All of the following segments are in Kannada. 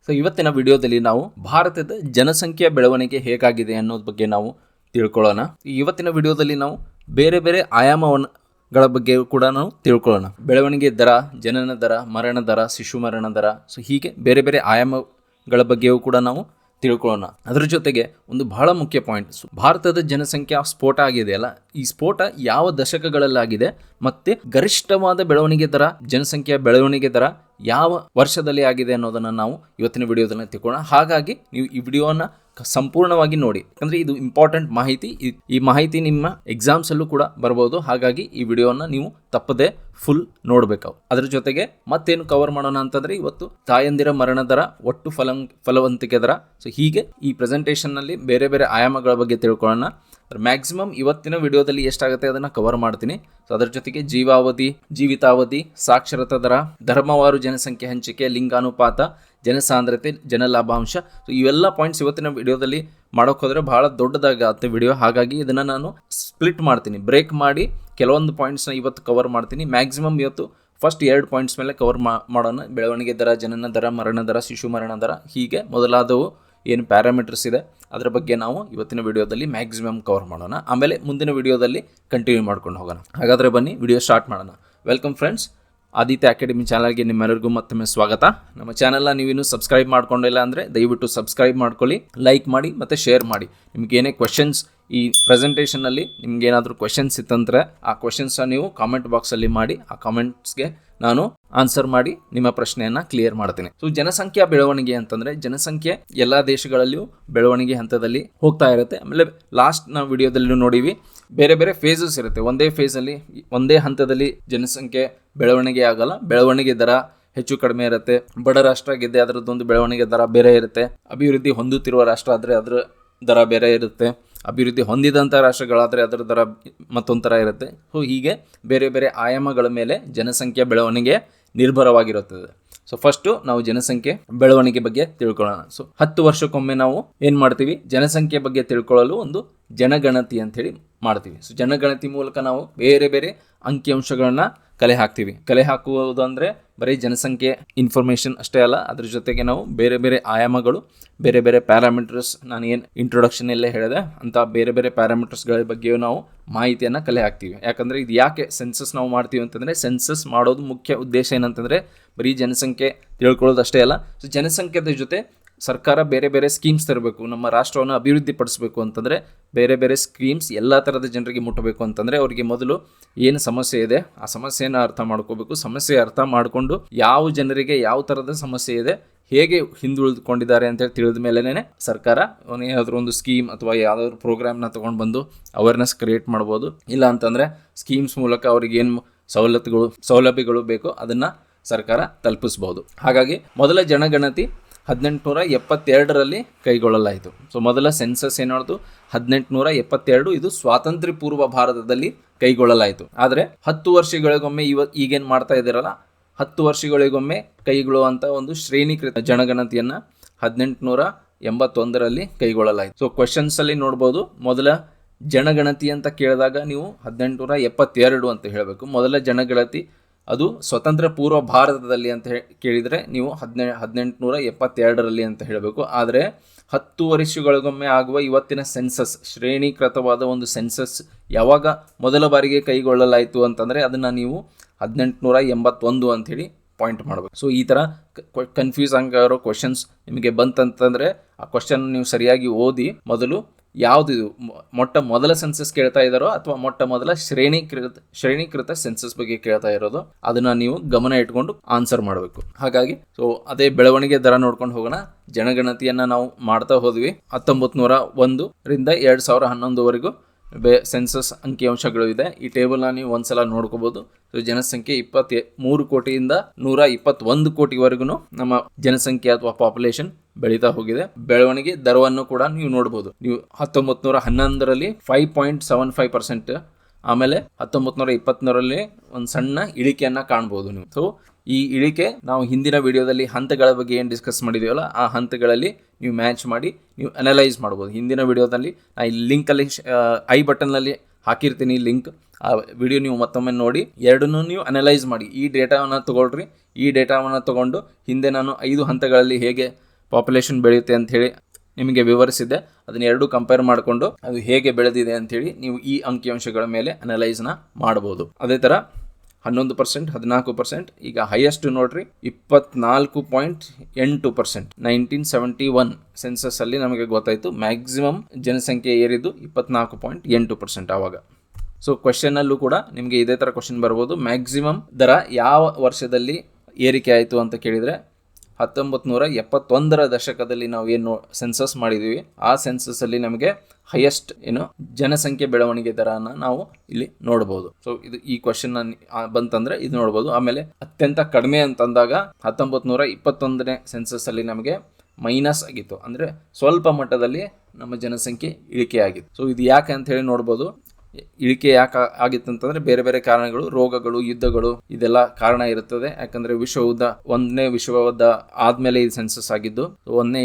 ಸೊ ಇವತ್ತಿನ ವಿಡಿಯೋದಲ್ಲಿ ನಾವು ಭಾರತದ ಜನಸಂಖ್ಯೆಯ ಬೆಳವಣಿಗೆ ಹೇಗಾಗಿದೆ ಅನ್ನೋದ್ರ ಬಗ್ಗೆ ನಾವು ತಿಳ್ಕೊಳ್ಳೋಣ. ಇವತ್ತಿನ ವಿಡಿಯೋದಲ್ಲಿ ನಾವು ಬೇರೆ ಬೇರೆ ಆಯಾಮಗಳ ಬಗ್ಗೆ ಕೂಡ ನಾವು ತಿಳ್ಕೊಳ್ಳೋಣ. ಬೆಳವಣಿಗೆ ದರ, ಜನನ ದರ, ಮರಣ ದರ, ಶಿಶು ಮರಣ ದರ, ಸೊ ಹೀಗೆ ಬೇರೆ ಬೇರೆ ಆಯಾಮಗಳ ಬಗ್ಗೆಯೂ ಕೂಡ ನಾವು ತಿಳ್ಕೊಳ್ಳೋಣ. ಅದರ ಜೊತೆಗೆ ಒಂದು ಬಹಳ ಮುಖ್ಯ ಪಾಯಿಂಟ್, ಭಾರತದ ಜನಸಂಖ್ಯಾ ಸ್ಫೋಟ ಆಗಿದೆಯಲ್ಲ, ಈ ಸ್ಫೋಟ ಯಾವ ದಶಕಗಳಲ್ಲಾಗಿದೆ ಮತ್ತೆ ಗರಿಷ್ಠವಾದ ಬೆಳವಣಿಗೆ ದರ, ಜನಸಂಖ್ಯೆಯ ಬೆಳವಣಿಗೆ ದರ ಯಾವ ವರ್ಷದಲ್ಲಿ ಆಗಿದೆ ಅನ್ನೋದನ್ನು ನಾವು ಇವತ್ತಿನ ವಿಡಿಯೋದಲ್ಲಿ ತಿಳ್ಕೊಳ್ಳೋಣ. ಹಾಗಾಗಿ ನೀವು ಈ ವಿಡಿಯೋನ ಸಂಪೂರ್ಣವಾಗಿ ನೋಡಿ, ಯಾಕಂದ್ರೆ ಇದು ಇಂಪಾರ್ಟೆಂಟ್ ಮಾಹಿತಿ. ಈ ಮಾಹಿತಿ ನಿಮ್ಮ ಎಕ್ಸಾಮ್ಸ್ ಅಲ್ಲೂ ಕೂಡ ಬರ್ಬೋದು. ಹಾಗಾಗಿ ಈ ವಿಡಿಯೋನ ನೀವು ತಪ್ಪದೆ ಫುಲ್ ನೋಡ್ಬೇಕು. ಅದರ ಜೊತೆಗೆ ಮತ್ತೇನು ಕವರ್ ಮಾಡೋಣ ಅಂತಂದ್ರೆ, ಇವತ್ತು ತಾಯಂದಿರ ಮರಣ ದರ, ಒಟ್ಟು ಫಲವಂತಿಕೆ ದರ, ಸೊ ಹೀಗೆ ಈ ಪ್ರೆಸೆಂಟೇಷನ್ ನಲ್ಲಿ ಬೇರೆ ಬೇರೆ ಆಯಾಮಗಳ ಬಗ್ಗೆ ತಿಳ್ಕೊಳ್ಳೋಣ. ಮ್ಯಾಕ್ಸಿಮಮ್ ಇವತ್ತಿನ ವಿಡಿಯೋದಲ್ಲಿ ಎಷ್ಟಾಗುತ್ತೆ ಅದನ್ನ ಕವರ್ ಮಾಡ್ತೀನಿ. ಸೊ ಅದರ ಜೊತೆಗೆ ಜೀವಾವಧಿ, ಜೀವಿತಾವಧಿ, ಸಾಕ್ಷರತಾ ದರ, ಧರ್ಮವಾರು ಜನಸಂಖ್ಯೆ ಹಂಚಿಕೆ, ಲಿಂಗಾನುಪಾತ, ಜನಸಾಂದ್ರತೆ, ಜನಲಾಭಾಂಶ, ಸೊ ಇವೆಲ್ಲ ಪಾಯಿಂಟ್ಸ್ ಇವತ್ತಿನ ವಿಡಿಯೋದಲ್ಲಿ ಮಾಡೋಕೆ ಹೋದರೆ ಬಹಳ ದೊಡ್ಡದಾಗತ್ತೆ ವಿಡಿಯೋ. ಹಾಗಾಗಿ ಇದನ್ನು ನಾನು ಸ್ಪ್ಲಿಟ್ ಮಾಡ್ತೀನಿ, ಬ್ರೇಕ್ ಮಾಡಿ ಕೆಲವೊಂದು ಪಾಯಿಂಟ್ಸ್ನ ಇವತ್ತು ಕವರ್ ಮಾಡ್ತೀನಿ. ಮ್ಯಾಕ್ಸಿಮಮ್ ಇವತ್ತು ಫಸ್ಟ್ 2 ಪಾಯಿಂಟ್ಸ್ ಮೇಲೆ ಕವರ್ ಮಾಡೋಣ. ಬೆಳವಣಿಗೆ ದರ, ಜನನ ದರ, ಮರಣ ದರ, ಶಿಶು ಮರಣ ದರ, ಹೀಗೆ ಮೊದಲಾದವು ಏನು ಪ್ಯಾರಾಮೀಟರ್ಸ್ ಇದೆ ಅದರ ಬಗ್ಗೆ ನಾವು ಇವತ್ತಿನ ವಿಡಿಯೋದಲ್ಲಿ ಮ್ಯಾಕ್ಸಿಮಮ್ ಕವರ್ ಮಾಡೋಣ. ಆಮೇಲೆ ಮುಂದಿನ ವಿಡಿಯೋದಲ್ಲಿ ಕಂಟಿನ್ಯೂ ಮಾಡ್ಕೊಂಡು ಹೋಗೋಣ. ಹಾಗಾದರೆ ಬನ್ನಿ ವಿಡಿಯೋ ಸ್ಟಾರ್ಟ್ ಮಾಡೋಣ. ವೆಲ್ಕಮ್ ಫ್ರೆಂಡ್ಸ್, ಆದಿತ್ಯ ಅಕಾಡೆಮಿ ಚಾನಲ್ಗೆ ನಿಮ್ಮೆಲ್ಲರಿಗೂ ಮತ್ತೊಮ್ಮೆ ಸ್ವಾಗತ. ನಮ್ಮ ಚಾನಲ್ನ ನೀವಿನ್ನೂ ಸಬ್ಸ್ಕ್ರೈಬ್ ಮಾಡ್ಕೊಂಡಿಲ್ಲ ಅಂದರೆ ದಯವಿಟ್ಟು ಸಬ್ಸ್ಕ್ರೈಬ್ ಮಾಡ್ಕೊಳ್ಳಿ, ಲೈಕ್ ಮಾಡಿ ಮತ್ತು ಶೇರ್ ಮಾಡಿ. ನಿಮಗೇನೇ ಕ್ವೆಶನ್ಸ್, ಈ ಪ್ರೆಸೆಂಟೇಷನಲ್ಲಿ ನಿಮ್ಗೇನಾದರೂ ಕ್ವೆಶನ್ಸ್ ಇತ್ತಂದರೆ ಆ ಕ್ವೆಶನ್ಸ್ನ ನೀವು ಕಾಮೆಂಟ್ ಬಾಕ್ಸಲ್ಲಿ ಮಾಡಿ, ಆ ಕಾಮೆಂಟ್ಸ್ಗೆ ನಾನು ಆನ್ಸರ್ ಮಾಡಿ ನಿಮ್ಮ ಪ್ರಶ್ನೆಯನ್ನು ಕ್ಲಿಯರ್ ಮಾಡ್ತೀನಿ. ಸೊ ಜನಸಂಖ್ಯಾ ಬೆಳವಣಿಗೆ ಅಂತಂದರೆ, ಜನಸಂಖ್ಯೆ ಎಲ್ಲ ದೇಶಗಳಲ್ಲಿಯೂ ಬೆಳವಣಿಗೆ ಹಂತದಲ್ಲಿ ಹೋಗ್ತಾ ಇರುತ್ತೆ. ಆಮೇಲೆ ಲಾಸ್ಟ್ನ ವಿಡಿಯೋದಲ್ಲೂ ನೋಡಿವಿ, ಬೇರೆ ಬೇರೆ ಫೇಸಸ್ ಇರುತ್ತೆ. ಒಂದೇ ಫೇಸಲ್ಲಿ, ಒಂದೇ ಹಂತದಲ್ಲಿ ಜನಸಂಖ್ಯೆ ಬೆಳವಣಿಗೆ ಆಗಲ್ಲ. ಬೆಳವಣಿಗೆ ದರ ಹೆಚ್ಚು ಕಡಿಮೆ ಇರುತ್ತೆ. ಬಡ ರಾಷ್ಟ್ರ ಆಗಿದ್ದೆ ಅದರದ್ದೊಂದು ಬೆಳವಣಿಗೆ ದರ ಬೇರೆ ಇರುತ್ತೆ. ಅಭಿವೃದ್ಧಿ ಹೊಂದುತ್ತಿರುವ ರಾಷ್ಟ್ರ ಆದರೆ ಅದರ ದರ ಬೇರೆ ಇರುತ್ತೆ. ಅಭಿವೃದ್ಧಿ ಹೊಂದಿದಂಥ ರಾಷ್ಟ್ರಗಳಾದರೆ ಅದರ ದರ ಮತ್ತೊಂದು ಥರ ಇರುತ್ತೆ. ಸೊ ಹೀಗೆ ಬೇರೆ ಬೇರೆ ಆಯಾಮಗಳ ಮೇಲೆ ಜನಸಂಖ್ಯೆ ಬೆಳವಣಿಗೆ ನಿರ್ಭರವಾಗಿರುತ್ತದೆ. ಸೊ ಫಸ್ಟು ನಾವು ಜನಸಂಖ್ಯೆ ಬೆಳವಣಿಗೆ ಬಗ್ಗೆ ತಿಳ್ಕೊಳ್ಳೋಣ. ಸೊ 10 ವರ್ಷಕ್ಕೊಮ್ಮೆ ನಾವು ಏನು ಮಾಡ್ತೀವಿ, ಜನಸಂಖ್ಯೆ ಬಗ್ಗೆ ತಿಳ್ಕೊಳ್ಳಲು ಒಂದು ಜನಗಣತಿ ಅಂಥೇಳಿ ಮಾಡ್ತೀವಿ. ಸೊ ಜನಗಣತಿ ಮೂಲಕ ನಾವು ಬೇರೆ ಬೇರೆ ಅಂಕಿಅಂಶಗಳನ್ನ ಕಲೆ ಹಾಕ್ತೀವಿ. ಕಲೆ ಹಾಕುವುದು ಅಂದರೆ ಬರೀ ಜನಸಂಖ್ಯೆ ಇನ್ಫಾರ್ಮೇಷನ್ ಅಷ್ಟೇ ಅಲ್ಲ, ಅದ್ರ ಜೊತೆಗೆ ನಾವು ಬೇರೆ ಬೇರೆ ಆಯಾಮಗಳು, ಬೇರೆ ಬೇರೆ ಪ್ಯಾರಾಮೀಟರ್ಸ್, ನಾನು ಏನು ಇಂಟ್ರೊಡಕ್ಷನ್ ಎಲ್ಲೇ ಹೇಳಿದೆ ಅಂತ ಬೇರೆ ಬೇರೆ ಪ್ಯಾರಾಮೀಟರ್ಸ್ಗಳ ಬಗ್ಗೆಯೂ ನಾವು ಮಾಹಿತಿಯನ್ನು ಕಲೆ ಹಾಕ್ತೀವಿ. ಯಾಕಂದರೆ ಇದು ಯಾಕೆ ಸೆನ್ಸಸ್ ನಾವು ಮಾಡ್ತೀವಿ ಅಂತಂದರೆ, ಸೆನ್ಸಸ್ ಮಾಡೋದು ಮುಖ್ಯ ಉದ್ದೇಶ ಏನಂತಂದರೆ ಬರೀ ಜನಸಂಖ್ಯೆ ತಿಳ್ಕೊಳ್ಳೋದು ಅಷ್ಟೇ ಅಲ್ಲ. ಸೊ ಜನಸಂಖ್ಯೆದ ಜೊತೆ ಸರ್ಕಾರ ಬೇರೆ ಬೇರೆ ಸ್ಕೀಮ್ಸ್ ತರಬೇಕು. ನಮ್ಮ ರಾಷ್ಟ್ರವನ್ನು ಅಭಿವೃದ್ಧಿ ಪಡಿಸಬೇಕು ಅಂತಂದರೆ ಬೇರೆ ಬೇರೆ ಸ್ಕೀಮ್ಸ್ ಎಲ್ಲ ಥರದ ಜನರಿಗೆ ಮುಟ್ಟಬೇಕು ಅಂತಂದರೆ ಅವರಿಗೆ ಮೊದಲು ಏನು ಸಮಸ್ಯೆ ಇದೆ ಆ ಸಮಸ್ಯೆಯನ್ನು ಅರ್ಥ ಮಾಡ್ಕೋಬೇಕು. ಸಮಸ್ಯೆ ಅರ್ಥ ಮಾಡಿಕೊಂಡು ಯಾವ ಜನರಿಗೆ ಯಾವ ಥರದ ಸಮಸ್ಯೆ ಇದೆ, ಹೇಗೆ ಹಿಂದುಳಿದುಕೊಂಡಿದ್ದಾರೆ ಅಂತೇಳಿ ತಿಳಿದ ಮೇಲೇ ಸರ್ಕಾರ ಏನಾದರೂ ಒಂದು ಸ್ಕೀಮ್ ಅಥವಾ ಯಾವುದಾದ್ರು ಪ್ರೋಗ್ರಾಮ್ನ ತೊಗೊಂಡು ಬಂದು ಅವೇರ್ನೆಸ್ ಕ್ರಿಯೇಟ್ ಮಾಡ್ಬೋದು. ಇಲ್ಲ ಅಂತಂದರೆ ಸ್ಕೀಮ್ಸ್ ಮೂಲಕ ಅವ್ರಿಗೆ ಏನು ಸೌಲಭ್ಯಗಳು ಬೇಕೋ ಅದನ್ನು ಸರ್ಕಾರ ತಲುಪಿಸ್ಬೋದು. ಹಾಗಾಗಿ ಮೊದಲ ಜನಗಣತಿ 1872ರಲ್ಲಿ ಕೈಗೊಳ್ಳಲಾಯಿತು. ಸೊ ಮೊದಲ ಸೆನ್ಸಸ್ ಏನಾಯಿತು 1872. ಇದು ಸ್ವಾತಂತ್ರ್ಯ ಪೂರ್ವ ಭಾರತದಲ್ಲಿ ಕೈಗೊಳ್ಳಲಾಯಿತು. ಆದರೆ 10 ವರ್ಷಗಳಿಗೊಮ್ಮೆ ಈಗೇನು ಮಾಡ್ತಾ ಇದ್ದೀರಲ್ಲ, 10 ವರ್ಷಗಳಿಗೊಮ್ಮೆ ಕೈಗೊಳ್ಳುವಂಥ ಒಂದು ಶ್ರೇಣೀಕೃತ ಜನಗಣತಿಯನ್ನು 1881ರಲ್ಲಿ ಕೈಗೊಳ್ಳಲಾಯಿತು. ಸೊ ಕ್ವೆಶನ್ಸಲ್ಲಿ ನೋಡ್ಬೋದು, ಮೊದಲ ಜನಗಣತಿ ಅಂತ ಕೇಳಿದಾಗ ನೀವು 1872 ಅಂತ ಹೇಳಬೇಕು. ಮೊದಲ ಜನಗಣತಿ ಅದು ಸ್ವತಂತ್ರ ಪೂರ್ವ ಭಾರತದಲ್ಲಿ ಅಂತ ಕೇಳಿದರೆ ನೀವು 1872ರಲ್ಲಿ ಅಂತ ಹೇಳಬೇಕು. ಆದರೆ 10 ವರ್ಷಗಳಿಗೊಮ್ಮೆ ಆಗುವ ಇವತ್ತಿನ ಸೆನ್ಸಸ್, ಶ್ರೇಣೀಕೃತವಾದ ಒಂದು ಸೆನ್ಸಸ್ ಯಾವಾಗ ಮೊದಲ ಬಾರಿಗೆ ಕೈಗೊಳ್ಳಲಾಯಿತು ಅಂತಂದರೆ ಅದನ್ನು ನೀವು 1881 ಅಂಥೇಳಿ ಪಾಯಿಂಟ್ ಮಾಡಬೇಕು. ಸೊ ಈ ಥರ ಕನ್ಫ್ಯೂಸ್ ಆಗಿರೋ ಕ್ವೆಶನ್ಸ್ ನಿಮಗೆ ಬಂತಂತಂದರೆ ಆ ಕ್ವೆಶನ್ ನೀವು ಸರಿಯಾಗಿ ಓದಿ, ಮೊದಲು ಯಾವುದು ಮೊದಲ ಸೆನ್ಸಸ್ ಕೇಳ್ತಾ ಇದ್ದಾರೋ ಅಥವಾ ಮೊದಲ ಶ್ರೇಣೀಕೃತ ಸೆನ್ಸಸ್ ಬಗ್ಗೆ ಕೇಳ್ತಾ ಇರೋದು ಅದನ್ನ ನೀವು ಗಮನ ಇಟ್ಕೊಂಡು ಆನ್ಸರ್ ಮಾಡಬೇಕು. ಹಾಗಾಗಿ ಸೊ ಅದೇ ಬೆಳವಣಿಗೆ ದರ ನೋಡ್ಕೊಂಡು ಹೋಗೋಣ. ಜನಗಣತಿಯನ್ನ ನಾವು ಮಾಡ್ತಾ ಹೋದ್ವಿ. 1901ರಿಂದ 2011ವರೆಗೂ ಸೆನ್ಸಸ್ ಅಂಕಿಅಂಶಗಳು ಇದೆ. ಈ ಟೇಬಲ್ನ ನೀವು ಒಂದ್ಸಲ ನೋಡ್ಕೋಬಹುದು. ಸೊ ಜನಸಂಖ್ಯೆ 23 ಕೋಟಿಯಿಂದ 121 ಕೋಟಿವರೆಗೂ ನಮ್ಮ ಜನಸಂಖ್ಯೆ ಅಥವಾ ಪಾಪ್ಯುಲೇಷನ್ ಬೆಳೀತಾ ಹೋಗಿದೆ. ಬೆಳವಣಿಗೆ ದರವನ್ನು ಕೂಡ ನೀವು ನೋಡ್ಬೋದು. ನೀವು 1911ರಲ್ಲಿ 5.75%, ಆಮೇಲೆ 1920ರಲ್ಲಿ ಒಂದು ಸಣ್ಣ ಇಳಿಕೆಯನ್ನು ಕಾಣ್ಬೋದು ನೀವು. ಸೊ ಈ ಇಳಿಕೆ ನಾವು ಹಿಂದಿನ ವಿಡಿಯೋದಲ್ಲಿ ಹಂತಗಳ ಬಗ್ಗೆ ಏನು ಡಿಸ್ಕಸ್ ಮಾಡಿದೀವಲ್ಲ ಆ ಹಂತಗಳಲ್ಲಿ ನೀವು ಮ್ಯಾಚ್ ಮಾಡಿ ನೀವು ಅನಲೈಸ್ ಮಾಡ್ಬೋದು. ಹಿಂದಿನ ವಿಡಿಯೋದಲ್ಲಿ ನಾನು ಈ ಲಿಂಕಲ್ಲಿ ಐ ಬಟನ್ನಲ್ಲಿ ಹಾಕಿರ್ತೀನಿ ಲಿಂಕ್, ಆ ವಿಡಿಯೋ ನೀವು ಮತ್ತೊಮ್ಮೆ ನೋಡಿ ಎರಡನ್ನೂ ನೀವು ಅನಲೈಸ್ ಮಾಡಿ. ಈ ಡೇಟಾವನ್ನು ತೊಗೊಳ್ರಿ, ಈ ಡೇಟಾವನ್ನು ತೊಗೊಂಡು ಹಿಂದೆ ನಾನು 5 ಹಂತಗಳಲ್ಲಿ ಹೇಗೆ ಪಾಪ್ಯುಲೇಷನ್ ಬೆಳೆಯುತ್ತೆ ಅಂಥೇಳಿ ನಿಮಗೆ ವಿವರಿಸಿದ್ದೆ. ಅದನ್ನ ಎರಡು ಕಂಪೇರ್ ಮಾಡಿಕೊಂಡು ಅದು ಹೇಗೆ ಬೆಳೆದಿದೆ ಅಂಥೇಳಿ ನೀವು ಈ ಅಂಕಿಅಂಶಗಳ ಮೇಲೆ ಅನಲೈಸ್ನ ಮಾಡ್ಬೋದು. ಅದೇ ಥರ 11%, 14%, ಈಗ ಹೈಯೆಸ್ಟ್ ನೋಡ್ರಿ 24.8%. 1971 ಸೆನ್ಸಸ್ ಅಲ್ಲಿ ನಮಗೆ ಗೊತ್ತಾಯಿತು ಮ್ಯಾಕ್ಸಿಮಮ್ ಜನಸಂಖ್ಯೆ ಏರಿದ್ದು 24.8% ಆವಾಗ. ಸೊ ಕ್ವೆಶ್ಚನಲ್ಲೂ ಕೂಡ ನಿಮಗೆ ಇದೇ ಥರ ಕ್ವೆಶ್ಚನ್ ಬರ್ಬೋದು. ಮ್ಯಾಕ್ಸಿಮಮ್ ದರ ಯಾವ ವರ್ಷದಲ್ಲಿ ಏರಿಕೆ ಆಯಿತು ಅಂತ ಕೇಳಿದರೆ 1971 ದಶಕದಲ್ಲಿ ನಾವು ಏನು ಸೆನ್ಸಸ್ ಮಾಡಿದ್ದೀವಿ ಆ ಸೆನ್ಸಸ್ಸಲ್ಲಿ ನಮಗೆ ಹೈಯೆಸ್ಟ್ ಜನಸಂಖ್ಯೆ ಬೆಳವಣಿಗೆ ದರನ ನಾವು ಇಲ್ಲಿ ನೋಡ್ಬೋದು. ಸೊ ಇದು ಈ ಕ್ವಶನ್ ಬಂತಂದ್ರೆ ಇದು ನೋಡ್ಬೋದು. ಆಮೇಲೆ ಅತ್ಯಂತ ಕಡಿಮೆ ಅಂತಂದಾಗ 1921ನೇ ಸೆನ್ಸಸ್ ಅಲ್ಲಿ ನಮಗೆ ಮೈನಸ್ ಆಗಿತ್ತು, ಅಂದ್ರೆ ಸ್ವಲ್ಪ ಮಟ್ಟದಲ್ಲಿ ನಮ್ಮ ಜನಸಂಖ್ಯೆ ಇಳಿಕೆ ಆಗಿತ್ತು. ಸೊ ಇದು ಯಾಕೆ ಅಂತ ಹೇಳಿ ನೋಡ್ಬೋದು. ಇಳಿಕೆ ಯಾಕೆ ಆಗಿತ್ತು ಅಂತಂದ್ರೆ ಬೇರೆ ಬೇರೆ ಕಾರಣಗಳು, ರೋಗಗಳು, ಯುದ್ಧಗಳು, ಇದೆಲ್ಲ ಕಾರಣ ಇರುತ್ತದೆ. ಯಾಕಂದ್ರೆ ಒಂದನೇ ವಿಶ್ವ ಯುದ್ಧ ಆದ್ಮೇಲೆ ಇದು ಸೆನ್ಸಸ್ ಆಗಿದ್ದು. ಒಂದನೇ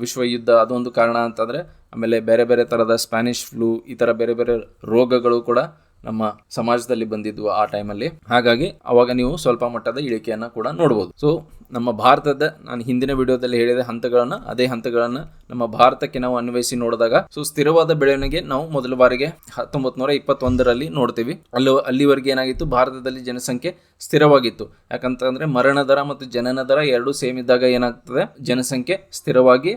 ವಿಶ್ವ ಯುದ್ಧ ಅದೊಂದು ಕಾರಣ ಅಂತಂದ್ರೆ, ಆಮೇಲೆ ಬೇರೆ ಬೇರೆ ತರದ ಸ್ಪ್ಯಾನಿಷ್ ಫ್ಲೂ, ಈ ತರ ಬೇರೆ ಬೇರೆ ರೋಗಗಳು ಕೂಡ ನಮ್ಮ ಸಮಾಜದಲ್ಲಿ ಬಂದಿದ್ವು ಆ ಟೈಮಲ್ಲಿ. ಹಾಗಾಗಿ ಅವಾಗ ನೀವು ಸ್ವಲ್ಪ ಮಟ್ಟದ ಇಳಿಕೆಯನ್ನ ಕೂಡ ನೋಡ್ಬೋದು. ಸೊ ನಮ್ಮ ಭಾರತದ, ನಾನು ಹಿಂದಿನ ವಿಡಿಯೋದಲ್ಲಿ ಹೇಳಿದ ಅದೇ ಹಂತಗಳನ್ನ ನಮ್ಮ ಭಾರತಕ್ಕೆ ನಾವು ಅನ್ವಯಿಸಿ ನೋಡಿದಾಗ, ಸೊ ಸ್ಥಿರವಾದ ಬೆಳವಣಿಗೆ ನಾವು ಮೊದಲ ಬಾರಿಗೆ 1921ರಲ್ಲಿ ನೋಡ್ತೀವಿ. ಅಲ್ಲಿವರೆಗೆ ಏನಾಗಿತ್ತು, ಭಾರತದಲ್ಲಿ ಜನಸಂಖ್ಯೆ ಸ್ಥಿರವಾಗಿತ್ತು. ಯಾಕಂತಂದ್ರೆ ಮರಣ ದರ ಮತ್ತು ಜನನ ದರ ಎರಡೂ ಸೇಮ್ ಇದ್ದಾಗ ಏನಾಗ್ತದೆ, ಜನಸಂಖ್ಯೆ ಸ್ಥಿರವಾಗಿ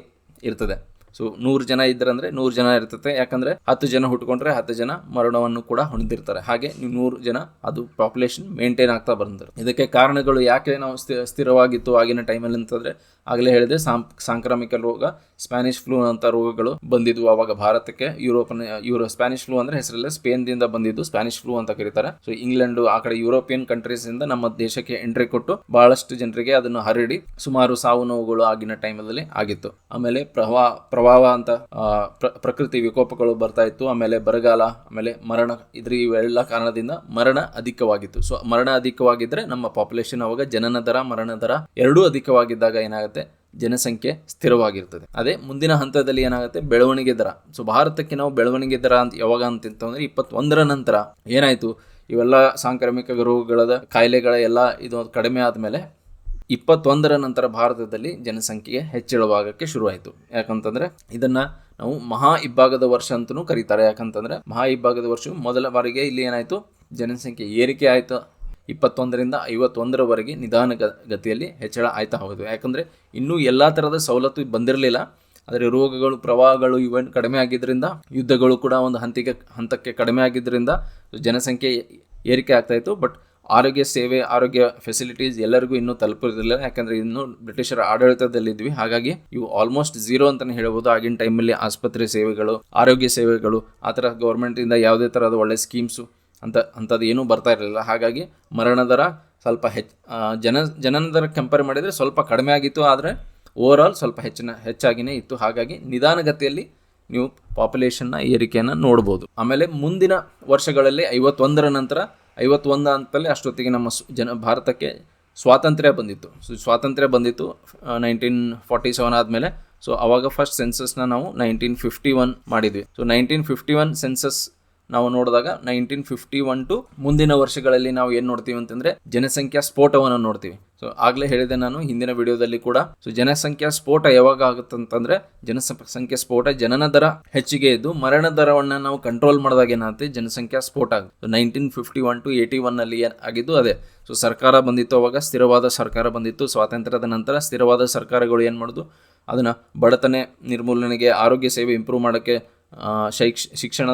ಇರ್ತದೆ. ಸೊ 100 ಜನ ಇದ್ರಂದ್ರೆ 100 ಜನ ಇರ್ತದೆ. ಯಾಕಂದ್ರೆ 10 ಜನ ಹುಟ್ಕೊಂಡ್ರೆ 10 ಜನ ಮರಣವನ್ನು ಕೂಡ ಹೊಂದಿರ್ತಾರೆ. ಹಾಗೆ ನೀವು 100 ಜನ ಅದು ಪಾಪ್ಯುಲೇಷನ್ ಮೇಂಟೈನ್ ಆಗ್ತಾ ಬಂದರು. ಇದಕ್ಕೆ ಕಾರಣಗಳು ಯಾಕೆ ನಾವು ಸ್ಥಿರವಾಗಿತ್ತು ಆಗಿನ ಟೈಮಲ್ಲಿ ಅಂತಂದ್ರೆ, ಆಗಲೇ ಹೇಳಿದೆ, ಸಾಂಕ್ರಾಮಿಕ ರೋಗ, ಸ್ಪ್ಯಾನಿಷ್ ಫ್ಲೂ ಅಂತ ರೋಗಗಳು ಬಂದಿದ್ವು ಅವಾಗ ಭಾರತಕ್ಕೆ. ಸ್ಪ್ಯಾನಿಷ್ ಫ್ಲೂ ಅಂದ್ರೆ ಹೆಸರಲ್ಲೇ ಸ್ಪೇನ್ ದಿಂದ ಬಂದಿದ್ದು ಸ್ಪ್ಯಾನಿಷ್ ಫ್ಲೂ ಅಂತ ಕರೀತಾರೆ. ಸೊ ಇಂಗ್ಲೆಂಡ್ ಆ ಕಡೆ ಯುರೋಪಿಯನ್ ಕಂಟ್ರೀಸ್ ಇಂದ ನಮ್ಮ ದೇಶಕ್ಕೆ ಎಂಟ್ರಿ ಕೊಟ್ಟು ಬಹಳಷ್ಟು ಜನರಿಗೆ ಅದನ್ನು ಹರಡಿ ಸುಮಾರು ಸಾವು ನೋವುಗಳು ಆಗಿನ ಟೈಮಲ್ಲಿ ಆಗಿತ್ತು. ಆಮೇಲೆ ಪ್ರವಾಹ ಅಂತ ಪ್ರಕೃತಿ ವಿಕೋಪಗಳು ಬರ್ತಾ ಇತ್ತು. ಆಮೇಲೆ ಬರಗಾಲ, ಆಮೇಲೆ ಮರಣ, ಇವೆಲ್ಲ ಕಾರಣದಿಂದ ಮರಣ ಅಧಿಕವಾಗಿತ್ತು. ಸೊ ಮರಣ ಅಧಿಕವಾಗಿದ್ರೆ ನಮ್ಮ ಪಾಪ್ಯುಲೇಷನ್ ಅವಾಗ ಜನನ ದರ, ಮರಣ ದರ ಎರಡೂ ಅಧಿಕವಾಗಿದ್ದಾಗ ಏನಾಗುತ್ತೆ, ಜನಸಂಖ್ಯೆ ಸ್ಥಿರವಾಗಿರ್ತದೆ. ಅದೇ ಮುಂದಿನ ಹಂತದಲ್ಲಿ ಏನಾಗುತ್ತೆ, ಬೆಳವಣಿಗೆ ದರ. ಸೊ ಭಾರತಕ್ಕೆ ನಾವು ಬೆಳವಣಿಗೆ ದರ ಅಂತ ಯಾವಾಗ ಅಂತಂದ್ರೆ 21ರ ನಂತರ ಏನಾಯ್ತು, ಇವೆಲ್ಲ ಸಾಂಕ್ರಾಮಿಕ ರೋಗಗಳ ಕಾಯಿಲೆಗಳ ಎಲ್ಲ ಇದು ಕಡಿಮೆ ಆದ್ಮೇಲೆ 21ರ ನಂತರ ಭಾರತದಲ್ಲಿ ಜನಸಂಖ್ಯೆಗೆ ಹೆಚ್ಚಳವಾಗಕ್ಕೆ ಶುರುವಾಯಿತು. ಯಾಕಂತಂದ್ರೆ ಇದನ್ನ ನಾವು ಮಹಾ ಇಬ್ಬಾಗದ ವರ್ಷ ಅಂತಲೂ ಕರೀತಾರೆ. ಯಾಕಂತಂದ್ರೆ ಮಹಾ ಇಬ್ಬಾಗದ ವರ್ಷ ಮೊದಲ ಬಾರಿಗೆ ಇಲ್ಲಿ ಏನಾಯ್ತು, ಜನಸಂಖ್ಯೆ ಏರಿಕೆ ಆಯ್ತು. 21ರಿಂದ 51ರವರೆಗೆ ನಿಧಾನ ಗತಿಯಲ್ಲಿ ಹೆಚ್ಚಳ ಆಯ್ತಾ ಹೋಗುದು. ಯಾಕಂದ್ರೆ ಇನ್ನೂ ಎಲ್ಲಾ ತರದ ಸವಲತ್ತು ಬಂದಿರಲಿಲ್ಲ. ಆದರೆ ರೋಗಗಳು, ಪ್ರವಾಹಗಳು ಇವೆಂಟ್ ಕಡಿಮೆ ಆಗಿದ್ರಿಂದ, ಯುದ್ಧಗಳು ಕೂಡ ಒಂದು ಹಂತಕ್ಕೆ ಕಡಿಮೆ ಆಗಿದ್ರಿಂದ ಜನಸಂಖ್ಯೆ ಏರಿಕೆ ಆಗ್ತಾ ಇತ್ತು. ಬಟ್ ಆರೋಗ್ಯ ಸೇವೆ, ಆರೋಗ್ಯ ಫೆಸಿಲಿಟೀಸ್ ಎಲ್ಲರಿಗೂ ಇನ್ನೂ ತಲುಪಿರಲಿಲ್ಲ. ಯಾಕಂದ್ರೆ ಇನ್ನೂ ಬ್ರಿಟಿಷರ ಆಡಳಿತದಲ್ಲಿದ್ವಿ. ಹಾಗಾಗಿ ಇವು ಆಲ್ಮೋಸ್ಟ್ ಝೀರೋ ಅಂತಾನೆ ಹೇಳ್ಬೋದು. ಆಗಿನ ಟೈಮಲ್ಲಿ ಆಸ್ಪತ್ರೆ ಸೇವೆಗಳು, ಆರೋಗ್ಯ ಸೇವೆಗಳು, ಆ ಥರ ಗೌರ್ಮೆಂಟ್ ಇಂದ ಯಾವುದೇ ಥರದ ಒಳ್ಳೆ ಸ್ಕೀಮ್ಸು ಅಂಥದ್ದು ಏನೂ ಬರ್ತಾ ಇರಲಿಲ್ಲ. ಹಾಗಾಗಿ ಮರಣ ದರ ಸ್ವಲ್ಪ ಜನನ ದರ ಕಂಪೇರ್ ಮಾಡಿದರೆ ಸ್ವಲ್ಪ ಕಡಿಮೆ ಆಗಿತ್ತು. ಆದರೆ ಓವರ್ ಆಲ್ ಸ್ವಲ್ಪ ಹೆಚ್ಚಾಗಿನೇ ಇತ್ತು. ಹಾಗಾಗಿ ನಿಧಾನಗತಿಯಲ್ಲಿ ನೀವು ಪಾಪ್ಯುಲೇಷನ್ನ ಏರಿಕೆಯನ್ನು ನೋಡ್ಬೋದು. ಆಮೇಲೆ ಮುಂದಿನ ವರ್ಷಗಳಲ್ಲಿ 51ರ ನಂತರ 51 ಅಂತಲೇ ಅಷ್ಟೊತ್ತಿಗೆ ನಮ್ಮ ಭಾರತಕ್ಕೆ ಸ್ವಾತಂತ್ರ್ಯ ಬಂದಿತ್ತು. ಸೊ ಸ್ವಾತಂತ್ರ್ಯ ಬಂದಿತ್ತು 1947 ಆದಮೇಲೆ. ಸೊ ಅವಾಗ ಫಸ್ಟ್ ಸೆನ್ಸಸ್ನ ನಾವು 1951 ಮಾಡಿದ್ವಿ. ಸೊ 1951 ಸೆನ್ಸಸ್ ನಾವು ನೋಡಿದಾಗ 1951 ಟು ಮುಂದಿನ ವರ್ಷಗಳಲ್ಲಿ ನಾವು ಏನು ನೋಡ್ತೀವಿ ಅಂತಂದ್ರೆ ಜನಸಂಖ್ಯಾ ಸ್ಫೋಟವನ್ನು ನೋಡ್ತೀವಿ. ಸೊ ಆಗಲೇ ಹೇಳಿದೆ ನಾನು ಹಿಂದಿನ ವಿಡಿಯೋದಲ್ಲಿ ಕೂಡ. ಸೊ ಜನಸಂಖ್ಯಾ ಸ್ಫೋಟ ಯಾವಾಗ ಆಗುತ್ತಂತಂದ್ರೆ, ಜನಸಂಖ್ಯಾ ಸ್ಫೋಟ ಜನನ ದರ ಹೆಚ್ಚಿಗೆ ಇದ್ದು ಮರಣ ದರವನ್ನು ನಾವು ಕಂಟ್ರೋಲ್ ಮಾಡಿದಾಗ ಏನಾಗುತ್ತೆ, ಜನಸಂಖ್ಯಾ ಸ್ಫೋಟ ಆಗುತ್ತೆ. 1951 ಟು 81ನಲ್ಲಿ ಆಗಿದ್ದು ಅದೇ. ಸೊ ಸರ್ಕಾರ ಬಂದಿತ್ತು, ಅವಾಗ ಸ್ಥಿರವಾದ ಸರ್ಕಾರ ಬಂದಿತ್ತು. ಸ್ವಾತಂತ್ರ್ಯದ ನಂತರ ಸ್ಥಿರವಾದ ಸರ್ಕಾರಗಳು ಏನು ಮಾಡೋದು, ಅದನ್ನು ಬಡತನ ನಿರ್ಮೂಲನೆಗೆ, ಆರೋಗ್ಯ ಸೇವೆ ಇಂಪ್ರೂವ್ ಮಾಡೋಕ್ಕೆ, ಶಿಕ್ಷಣ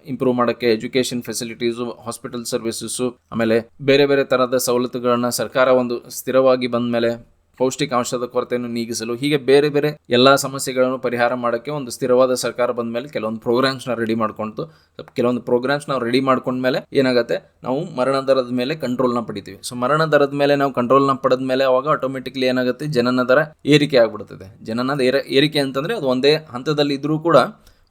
ಇಂಪ್ರೂವ್ ಮಾಡೋಕ್ಕೆ, ಎಜುಕೇಷನ್ ಫೆಸಿಲಿಟೀಸು, ಹಾಸ್ಪಿಟಲ್ ಸರ್ವಿಸಸ್ಸು, ಆಮೇಲೆ ಬೇರೆ ಬೇರೆ ಥರದ ಸವಲತ್ತುಗಳನ್ನು ಸರ್ಕಾರ ಒಂದು ಸ್ಥಿರವಾಗಿ ಬಂದ ಮೇಲೆ ಪೌಷ್ಟಿಕಾಂಶದ ಕೊರತೆಯನ್ನು ನೀಗಿಸಲು, ಹೀಗೆ ಬೇರೆ ಬೇರೆ ಎಲ್ಲ ಸಮಸ್ಯೆಗಳನ್ನು ಪರಿಹಾರ ಮಾಡೋಕ್ಕೆ ಒಂದು ಸ್ಥಿರವಾದ ಸರ್ಕಾರ ಬಂದ ಮೇಲೆ ಕೆಲವೊಂದು ಪ್ರೋಗ್ರಾಮ್ಸ್ನ ರೆಡಿ ಮಾಡ್ಕೊಂಡ್ಮೇಲೆ ಏನಾಗುತ್ತೆ, ನಾವು ಮರಣ ದರದ ಮೇಲೆ ಕಂಟ್ರೋಲ್ನ ಪಡಿತೀವಿ. ಸೊ ಮರಣ ದರದ ಮೇಲೆ ನಾವು ಕಂಟ್ರೋಲ್ನ ಪಡೆದ ಮೇಲೆ ಅವಾಗ ಆಟೋಮೆಟಿಕ್ಲಿ ಏನಾಗುತ್ತೆ, ಜನನ ದರ ಏರಿಕೆ ಆಗ್ಬಿಡ್ತದೆ. ಜನನ ಏರಿಕೆ ಅಂತಂದರೆ ಅದು ಒಂದೇ ಹಂತದಲ್ಲಿ ಇದ್ರೂ ಕೂಡ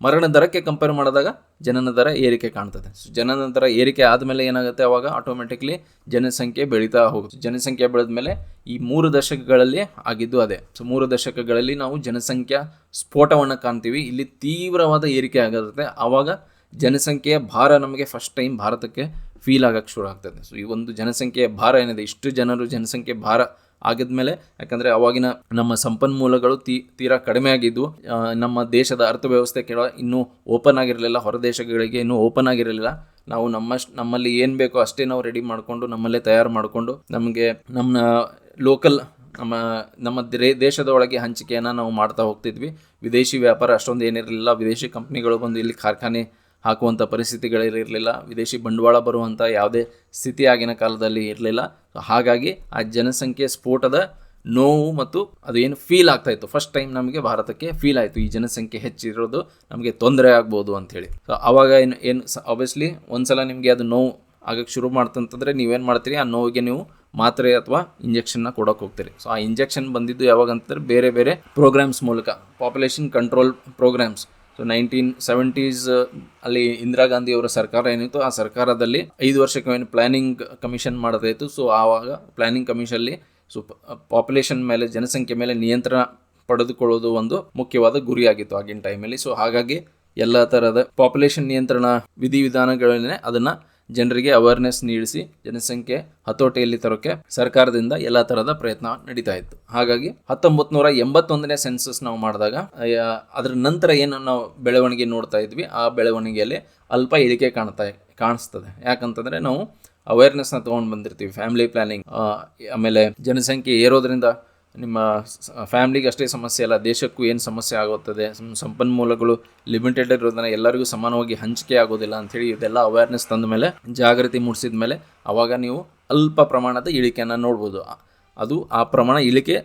ಮರಣ ದರಕ್ಕೆ ಕಂಪೇರ್ ಮಾಡಿದಾಗ ಜನನ ದರ ಏರಿಕೆ ಕಾಣ್ತದೆ. ಸೊ ಜನನ ದರ ಏರಿಕೆ ಆದಮೇಲೆ ಏನಾಗುತ್ತೆ, ಅವಾಗ ಆಟೋಮೆಟಿಕ್ಲಿ ಜನಸಂಖ್ಯೆ ಬೆಳೀತಾ ಹೋಗುತ್ತೆ. ಜನಸಂಖ್ಯೆ ಬೆಳೆದ ಮೇಲೆ ಈ 3 ದಶಕಗಳಲ್ಲಿ ಆಗಿದ್ದು ಅದೇ. ಸೊ 3 ದಶಕಗಳಲ್ಲಿ ನಾವು ಜನಸಂಖ್ಯಾ ಸ್ಫೋಟವನ್ನು ಕಾಣ್ತೀವಿ. ಇಲ್ಲಿ ತೀವ್ರವಾದ ಏರಿಕೆ ಆಗುತ್ತೆ. ಆವಾಗ ಜನಸಂಖ್ಯೆಯ ಭಾರ ನಮಗೆ ಫಸ್ಟ್ ಟೈಮ್ ಭಾರತಕ್ಕೆ ಫೀಲ್ ಆಗಕ್ಕೆ ಶುರು ಆಗ್ತದೆ. ಸೊ ಈ ಒಂದು ಜನಸಂಖ್ಯೆಯ ಭಾರ ಏನಿದೆ, ಇಷ್ಟು ಜನರು ಜನಸಂಖ್ಯೆ ಭಾರ ಆಗಿದ್ಮೇಲೆ, ಯಾಕಂದರೆ ಅವಾಗಿನ ನಮ್ಮ ಸಂಪನ್ಮೂಲಗಳು ತೀರಾ ಕಡಿಮೆ ಆಗಿದ್ವು. ನಮ್ಮ ದೇಶದ ಅರ್ಥವ್ಯವಸ್ಥೆ ಇನ್ನೂ ಓಪನ್ ಆಗಿರಲಿಲ್ಲ, ಹೊರ ದೇಶಗಳಿಗೆ ಇನ್ನೂ ಓಪನ್ ಆಗಿರಲಿಲ್ಲ. ನಾವು ನಮ್ಮಲ್ಲಿ ಏನು ಬೇಕೋ ಅಷ್ಟೇ ನಾವು ರೆಡಿ ಮಾಡಿಕೊಂಡು ನಮ್ಮಲ್ಲೇ ತಯಾರು ಮಾಡಿಕೊಂಡು ನಮಗೆ ನಮ್ಮ ಲೋಕಲ್ ನಮ್ಮ ದೇಶದ ಒಳಗೆ ಹಂಚಿಕೆಯನ್ನು ನಾವು ಮಾಡ್ತಾ ಹೋಗ್ತಿದ್ವಿ. ವಿದೇಶಿ ವ್ಯಾಪಾರ ಅಷ್ಟೊಂದು ಏನಿರಲಿಲ್ಲ. ವಿದೇಶಿ ಕಂಪ್ನಿಗಳು ಬಂದು ಇಲ್ಲಿ ಕಾರ್ಖಾನೆ ಹಾಕುವಂಥ ಪರಿಸ್ಥಿತಿಗಳಿರಲಿಲ್ಲ. ವಿದೇಶಿ ಬಂಡವಾಳ ಬರುವಂಥ ಯಾವುದೇ ಸ್ಥಿತಿ ಆಗಿನ ಕಾಲದಲ್ಲಿ ಇರಲಿಲ್ಲ. ಹಾಗಾಗಿ ಆ ಜನಸಂಖ್ಯೆ ಸ್ಫೋಟದ ನೋವು ಮತ್ತು ಅದೇನು ಫೀಲ್ ಆಗ್ತಾಯಿತ್ತು, ಫಸ್ಟ್ ಟೈಮ್ ನಮಗೆ ಭಾರತಕ್ಕೆ ಫೀಲ್ ಆಯಿತು ಈ ಜನಸಂಖ್ಯೆ ಹೆಚ್ಚಿರೋದು ನಮಗೆ ತೊಂದರೆ ಆಗ್ಬೋದು ಅಂಥೇಳಿ. ಸೊ ಆವಾಗ ಏನು ಆಬ್ವಿಯಸ್ಲಿ ಒಂದು ಸಲ ನಿಮಗೆ ಅದು ನೋವು ಆಗಕ್ಕೆ ಶುರು ಮಾಡ್ತಂತಂದರೆ ನೀವೇನು ಮಾಡ್ತೀರಿ, ಆ ನೋವಿಗೆ ನೀವು ಮಾತ್ರೆ ಅಥವಾ ಇಂಜೆಕ್ಷನ್ನ ಕೊಡೋಕೆ ಹೋಗ್ತೀರಿ. ಸೊ ಆ ಇಂಜೆಕ್ಷನ್ ಬಂದಿದ್ದು ಯಾವಾಗ ಅಂತಂದರೆ ಬೇರೆ ಬೇರೆ ಪ್ರೋಗ್ರಾಮ್ಸ್ ಮೂಲಕ, population control programmes. So 1970s ಅಲ್ಲಿ ಇಂದಿರಾ ಗಾಂಧಿ ಅವರ ಸರ್ಕಾರ ಏನಿತ್ತು, ಆ ಸರ್ಕಾರದಲ್ಲಿ 5 ವರ್ಷಕ್ಕೆ ಪ್ಲ್ಯಾನಿಂಗ್ ಕಮಿಷನ್ ಮಾಡೋದಾಯಿತು. ಸೊ ಆವಾಗ ಪ್ಲ್ಯಾನಿಂಗ್ ಕಮಿಷನ್ಲಿ ಪಾಪ್ಯುಲೇಷನ್ ಮೇಲೆ, ಜನಸಂಖ್ಯೆ ಮೇಲೆ ನಿಯಂತ್ರಣ ಪಡೆದುಕೊಳ್ಳೋದು ಒಂದು ಮುಖ್ಯವಾದ ಗುರಿಯಾಗಿತ್ತು ಆಗಿನ ಟೈಮಲ್ಲಿ. ಸೊ ಹಾಗಾಗಿ ಎಲ್ಲ ಥರದ ಪಾಪ್ಯುಲೇಷನ್ ನಿಯಂತ್ರಣ ವಿಧಿವಿಧಾನಗಳನ್ನೇ ಅದನ್ನು ಜನರಿಗೆ ಅವೇರ್ನೆಸ್ ನೀಡಿಸಿ ಜನಸಂಖ್ಯೆ ಹತೋಟಿಯಲ್ಲಿ ತರೋಕ್ಕೆ ಸರ್ಕಾರದಿಂದ ಎಲ್ಲ ಥರದ ಪ್ರಯತ್ನ ನಡೀತಾ ಇತ್ತು. ಹಾಗಾಗಿ 1981ನೇ ಸೆನ್ಸಸ್ ನಾವು ಮಾಡಿದಾಗ ಅದರ ನಂತರ ಏನು ನಾವು ಬೆಳವಣಿಗೆ ನೋಡ್ತಾ ಇದ್ವಿ, ಆ ಬೆಳವಣಿಗೆಯಲ್ಲಿ ಅಲ್ಪ ಇಳಿಕೆ ಕಾಣಿಸ್ತದೆ. ಯಾಕಂತಂದರೆ ನಾವು ಅವೇರ್ನೆಸ್ನ ತೊಗೊಂಡು ಬಂದಿರ್ತೀವಿ. ಫ್ಯಾಮಿಲಿ ಪ್ಲ್ಯಾನಿಂಗ್, ಆಮೇಲೆ ಜನಸಂಖ್ಯೆ ಏರೋದ್ರಿಂದ ನಿಮ್ಮ ಫ್ಯಾಮ್ಲಿಗೆ ಅಷ್ಟೇ ಸಮಸ್ಯೆ ಅಲ್ಲ, ದೇಶಕ್ಕೂ ಏನು ಸಮಸ್ಯೆ ಆಗುತ್ತದೆ, ಸಂಪನ್ಮೂಲಗಳು ಲಿಮಿಟೆಡ್ ಇರೋದನ್ನು ಎಲ್ಲರಿಗೂ ಸಮಾನವಾಗಿ ಹಂಚಿಕೆ ಆಗೋದಿಲ್ಲ ಅಂಥೇಳಿ ಇದೆಲ್ಲ ಅವೇರ್ನೆಸ್ ತಂದ ಮೇಲೆ, ಜಾಗೃತಿ ಮೂಡಿಸಿದ ಮೇಲೆ ಆವಾಗ ನೀವು ಅಲ್ಪ ಪ್ರಮಾಣದ ಇಳಿಕೆಯನ್ನು ನೋಡ್ಬೋದು. ಅದು ಆ ಪ್ರಮಾಣ ಇಳಿಕೆ